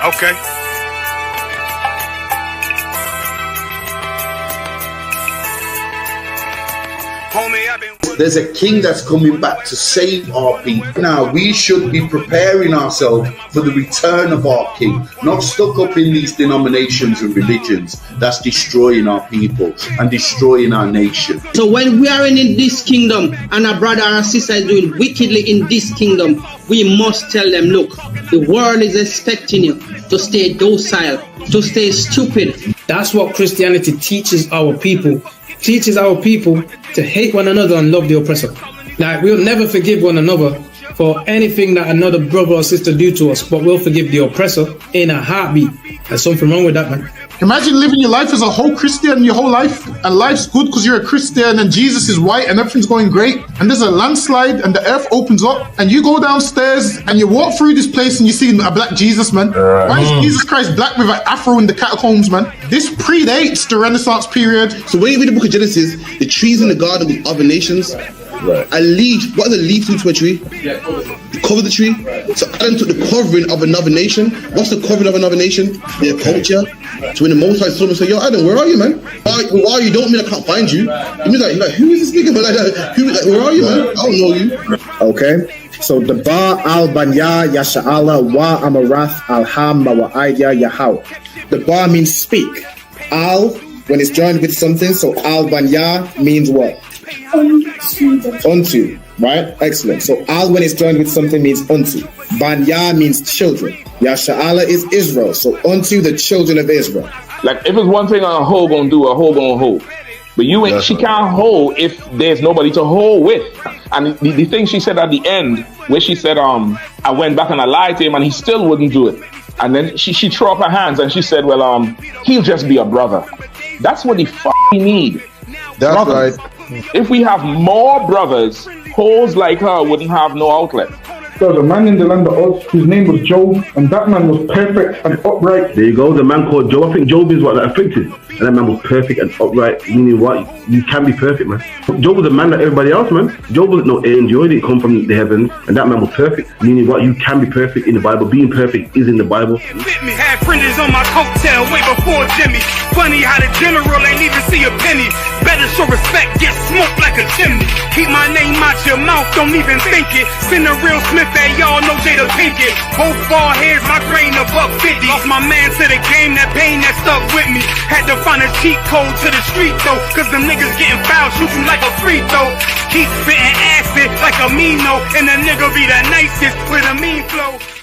Speaker 15: Okay.
Speaker 22: There's a king that's coming back to save our people. Now we should be preparing ourselves for the return of our king, not stuck up in these denominations and religions that's destroying our people and destroying our nation.
Speaker 10: So when we are in this kingdom and our brother or sister is doing wickedly in this kingdom, we must tell them, look, the world is expecting you to stay docile, to stay stupid.
Speaker 6: That's what Christianity teaches our people. Teaches our people to hate one another and love the oppressor. Like, we'll never forgive one another for anything that another brother or sister do to us, but we'll forgive the oppressor in a heartbeat. There's something wrong with that, man.
Speaker 5: Imagine living your life as a whole Christian your whole life, and life's good because you're a Christian and Jesus is white and everything's going great, and there's a landslide and the earth opens up and you go downstairs and you walk through this place and you see a black Jesus, man. Why is Jesus Christ black with an afro in the catacombs, man? This predates the Renaissance period.
Speaker 9: So when you read the book of Genesis, the trees in the garden with other nations, a leaf, what is a leaf to a tree? Cover the tree. So Adam took the covering of another nation. What's the covering of another nation? Their culture. So when the Most High saw him, say, yo, Adam, where are you, man? Where are you? Don't mean I can't find you. You mean like who is this nigga? But where are you, man? I don't know you.
Speaker 11: Okay. So the Ba al Banya Yasha'ala wa Amarath al Ham Mawa'aya Yahweh. The Ba means speak. Al, when it's joined with something, so al Banya means what? Unto, right? Excellent. So al when it's joined with something means unto. Banya means children. Yasha'ala is Israel. So unto the children of Israel.
Speaker 12: Like if it's one thing a hoe gonna do, a hoe gonna hold. But you ain't. She can't hold if there's nobody to hold with. And the thing she said at the end, where she said, I went back and I lied to him, and he still wouldn't do it. And then she threw up her hands and she said, well, he'll just be a brother. That's what he need.
Speaker 9: That's
Speaker 12: brothers.
Speaker 9: right.
Speaker 12: If we have more brothers, hoes like her wouldn't have no outlet.
Speaker 13: There was a man in the land of Oz, his name was Job, and that man was perfect and upright.
Speaker 14: There you go, the man called Job. I think Job is what that afflicted. And that man was perfect and upright, meaning what? You can be perfect, man. Job was a man like everybody else, man. Job wasn't no angel, he didn't come from the heavens, and that man was perfect, meaning what? You can be perfect in the Bible. Being perfect is in the Bible.
Speaker 15: With me, had fringes on my coattail way before Jimmy. Funny how the general ain't even see a penny. Better show respect, get smoked like a chimney. Keep my name out your mouth, don't even think it. Send a real Smith at y'all know Jada Pinkett. Both ball heads, my grain above 50. Lost my man to the game, that pain that stuck with me. Had to find a cheat code to the street though, cause them niggas getting foul, shoot you like a free throw. Keep spitting acid like a Mino, and the nigga be the nicest with a mean flow.